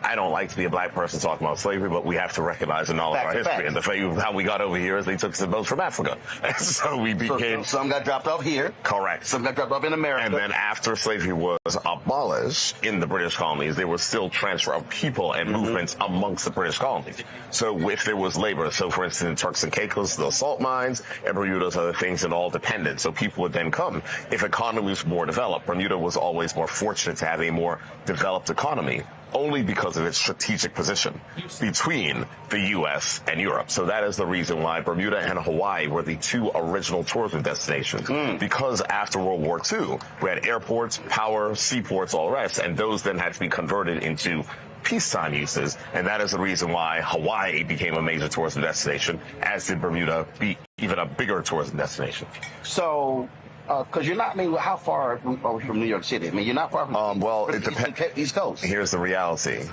I don't like to be a black person talking about slavery, but we have to recognize the knowledge of our history. And the fact of how we got over here is they took some boats from Africa. And so we became... Some got dropped off here. Correct. Some got dropped off in America. And then after slavery was abolished in the British colonies, there was still transfer of people and movements amongst the British colonies. So if there was labor, so for instance, in Turks and Caicos, the salt mines, and Bermuda's other things, and all dependent. So people would then come. If economy was more developed, Bermuda was always more fortunate to have a more developed economy, only because of its strategic position between the U.S. and Europe. So that is the reason why Bermuda and Hawaii were the 2 original tourism destinations. Because after World War II, we had airports, power, seaports, all the rest, and those then had to be converted into peacetime uses, and that is the reason why Hawaii became a major tourism destination, as did Bermuda be even a bigger tourism destination. So... because you're not, how far are we from New York City? You're not far from it depends. East Coast. Here's the reality.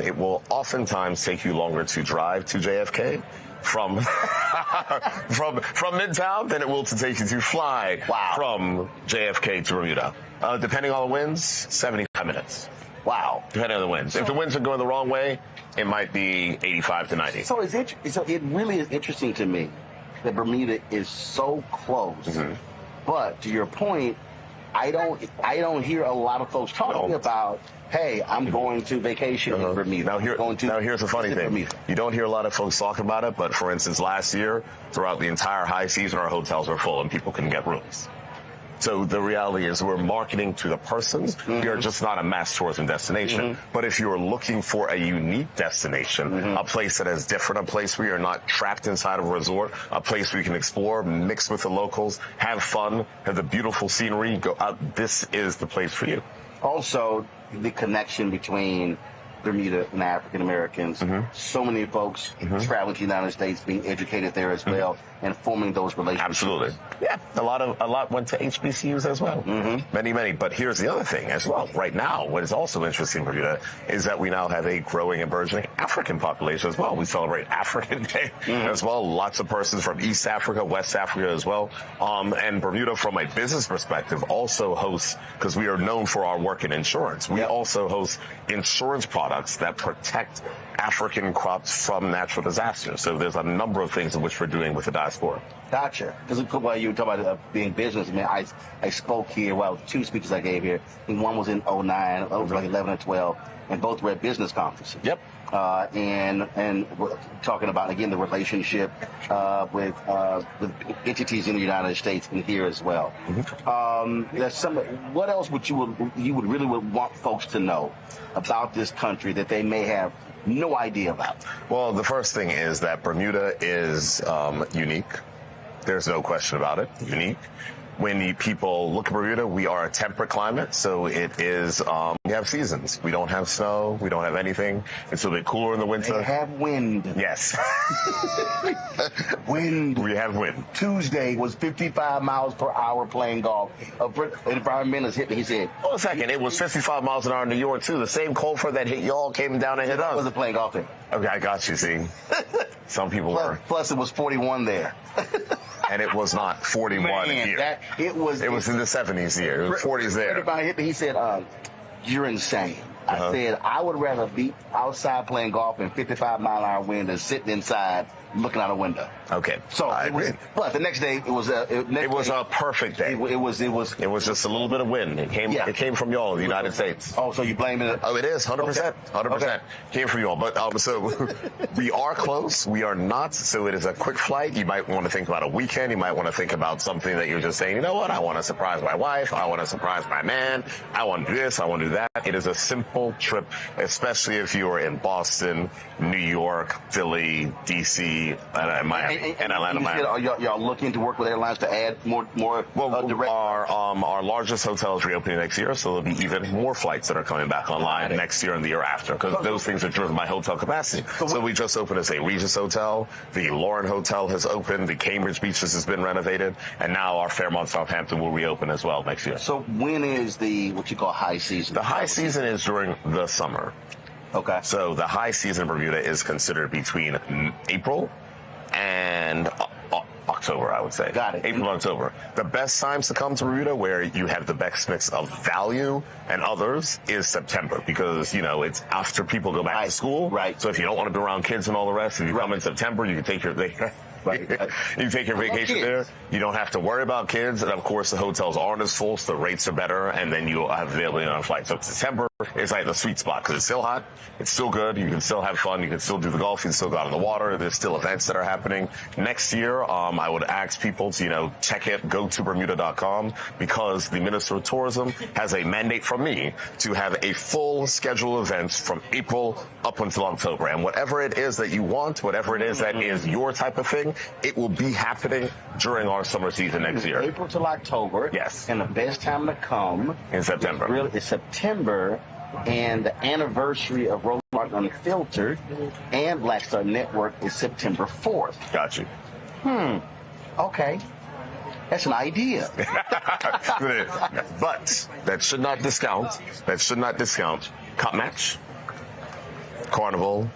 It will oftentimes take you longer to drive to JFK from Midtown than it will to take you to fly from JFK to Bermuda. Depending on the winds, 75 minutes. Wow. Depending on the winds. If the winds are going the wrong way, it might be 85 to 90. So it really is interesting to me that Bermuda is so close. But to your point, I don't hear a lot of folks talking about, hey, I'm going to vacation in Bermuda. Now here's the funny thing. Bermuda. You don't hear a lot of folks talking about it, but for instance, last year, throughout the entire high season, our hotels were full and people couldn't get rooms. So the reality is we're marketing to the persons. We are just not a mass tourism destination. But if you're looking for a unique destination, a place that is different, a place where you're not trapped inside of a resort, a place where you can explore, mix with the locals, have fun, have the beautiful scenery, go out, this is the place for you. Also, the connection between Bermuda and African Americans. So many folks traveling to the United States, being educated there as well, and forming those relationships. Absolutely. Yeah, a lot went to HBCUs as well. Many. But here's the other thing as well. Right now, what is also interesting for Bermuda is that we now have a growing and burgeoning African population as well. We celebrate African Day as well. Lots of persons from East Africa, West Africa as well. And Bermuda, from a business perspective, also hosts, because we are known for our work in insurance, we also host insurance products that protect African crops from natural disasters. So there's a number of things in which we're doing with the diaspora. Gotcha. Because while you were talking about being business, I spoke here, 2 speeches I gave here. I think one was in 2009, it was like 11 or 12, and both were at business conferences. Yep. And we're talking about, again, the relationship with entities in the United States and here as well. What else would you would really want folks to know about this country that they may have no idea about? Well, the first thing is that Bermuda is unique. There's no question about it. Unique. when people look at Bermuda, we are a temperate climate, so it is, we have seasons. We don't have snow, we don't have anything. It's a bit cooler in the winter. They have wind. Yes. Wind. We have wind. Tuesday was 55 miles per hour playing golf. And Brian Miller's hit me, he said. Hold a second, it was 55 miles an hour in New York, too. The same cold front that hit y'all came down and hit us. I wasn't playing golf there. Okay, I got you, see. Some people were. Plus, it was 41 there. And it was not 41 here. It was in the 70s here. It was 40s there. Everybody hit me. He said, you're insane. I said, I would rather be outside playing golf in 55-mile-an-hour wind than sitting inside looking out a window. Okay. So but the next day, it was a perfect day. It was just a little bit of wind. It came from y'all, the United States. Oh, so you blaming it? Oh, it is 100%. 100%. Okay. Came from y'all. But so we are close. We are not. So it is a quick flight. You might want to think about a weekend. You might want to think about something that you're just saying, you know what? I want to surprise my wife. I want to surprise my man. I want to do this. I want to do that. It is a simple trip, especially if you are in Boston, New York, Philly, D.C., and Miami, and Atlanta, Miami. Y'all looking to work with airlines to add more direct? Our largest hotel is reopening next year, so there'll be even more flights that are coming back online next year and the year after, because those things are driven by hotel capacity. So we just opened as a Regis Hotel. The Lauren Hotel has opened. The Cambridge Beaches has been renovated, and now our Fairmont Southampton will reopen as well next year. So when is what you call high season? The high season is during the summer. Okay. So the high season in Bermuda is considered between April and October, I would say. Got it. April and October. The best times to come to Bermuda, where you have the best mix of value and others, is September, because, it's after people go back to school. Right. So if you don't want to be around kids and all the rest, if you come in September, you can take your you take your vacation there. You don't have to worry about kids. And, of course, the hotels aren't as full, so the rates are better, and then you'll have availability on flights. So September is like the sweet spot, because it's still hot. It's still good. You can still have fun. You can still do the golf. You can still go out on the water. There's still events that are happening. Next year, I would ask people to, check it, go to Bermuda.com, because the Minister of Tourism has a mandate from me to have a full schedule of events from April up until October. And whatever it is that you want, whatever it is that is your type of thing, it will be happening during our summer season next year. April till October. Yes. And the best time to come in September. It's September, and the anniversary of Roland Martin Unfiltered and Black Star Network is September 4th. Got you. Okay. That's an idea. But that should not discount Cup Match, Carnival,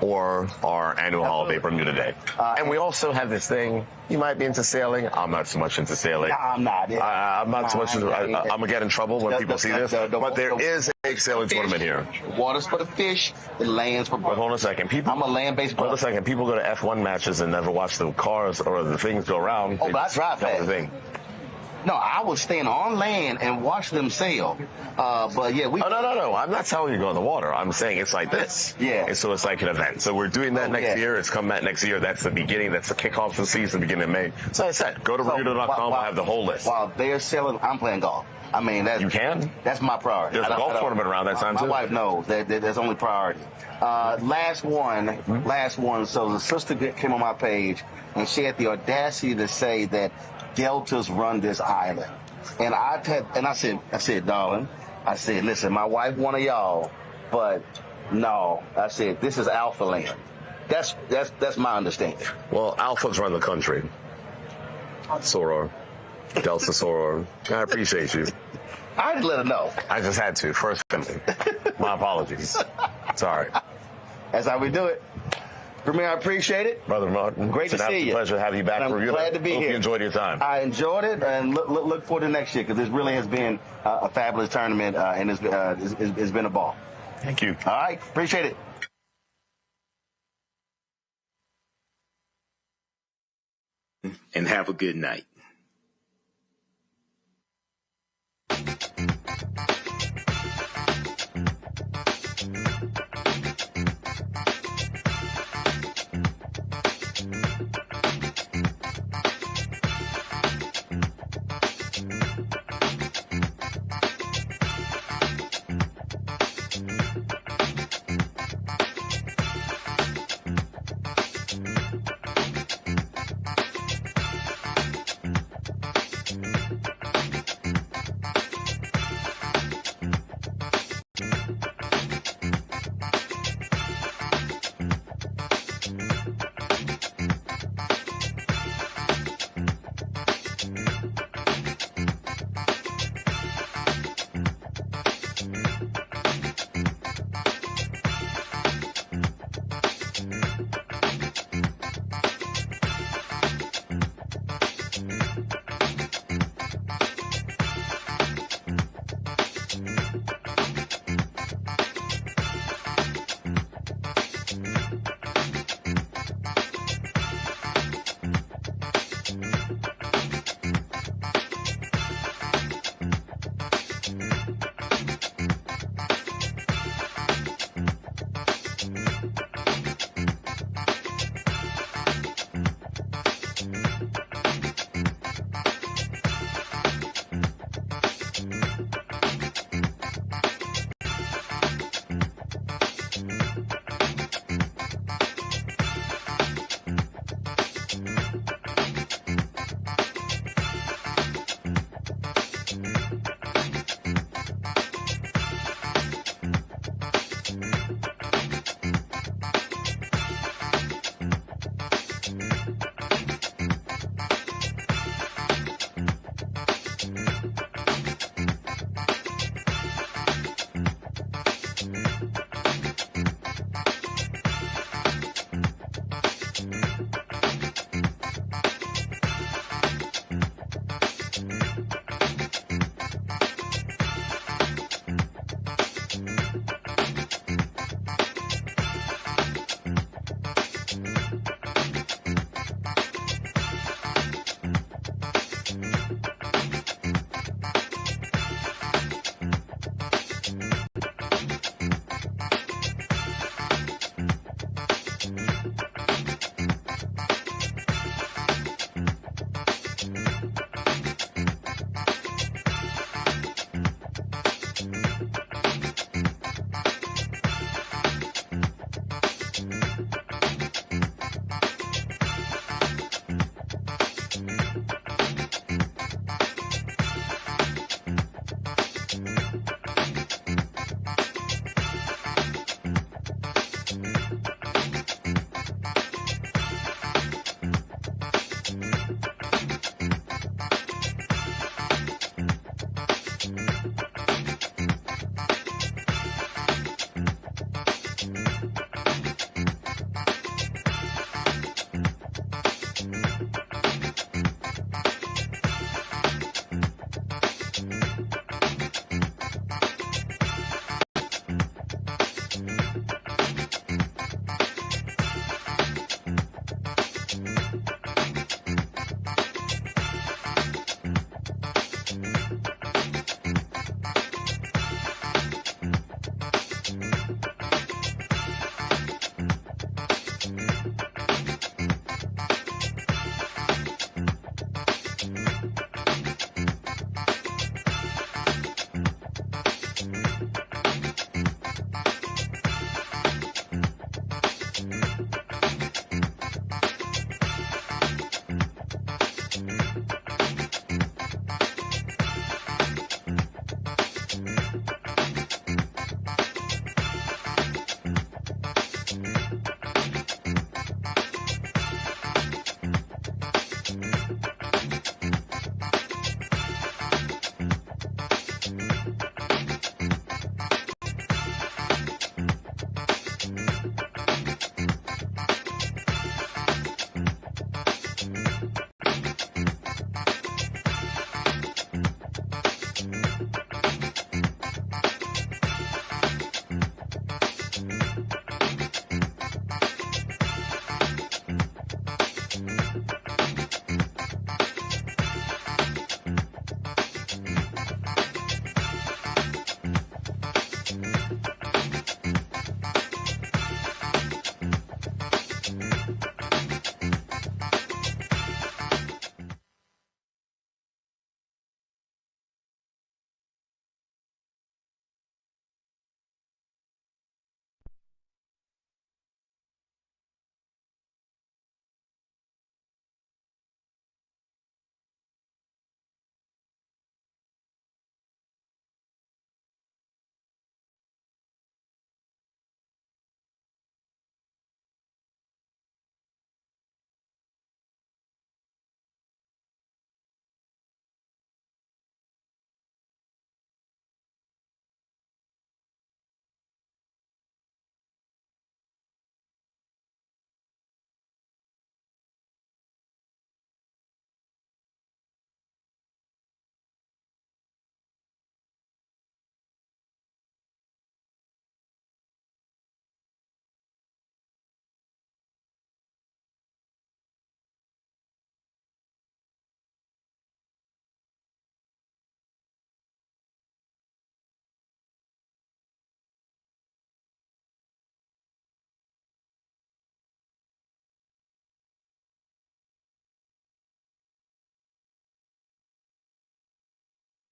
or our annual holiday Bermuda Day. And we also have this thing. You might be into sailing. I'm not so much into sailing. No, I'm not. I'm not so much. I'm gonna get in trouble when people see this. But there is a sailing tournament here. Water's for the fish. The land's for. But hold on a second. I'm a land-based. Hold on a second. People go to F1 matches and never watch the cars or the things go around. Oh, but I drive fast. No, I was staying on land and watch them sail. But yeah, no. I'm not telling you to go in the water. I'm saying it's like this. Yeah. And so it's like an event. So we're doing that next year. It's come back next year. That's the beginning. That's the kickoff of the season, beginning of May. So as I said, go to Bermuda.com. We'll have the whole list. While they're selling, I'm playing golf. I mean, you can. That's my priority. There's a golf tournament around that time too. My wife knows that's only priority. Last one. So the sister came on my page, and she had the audacity to say that Deltas run this island. And I said, darling, I said, listen, my wife one of y'all, but no, I said, this is Alpha land. That's my understanding. Well, Alphas run the country. Soror, Delta Soror. I appreciate you. I just let her know. I just had to. First family. My apologies. Sorry. That's how we do it. Premier, I appreciate it. Brother Martin. Great to see you. It's a pleasure to have you back. I'm glad to be here. Hope you enjoyed your time. I enjoyed it, and look forward to next year, because this really has been a fabulous tournament, and it's been a ball. Thank you. All right. Appreciate it. And have a good night.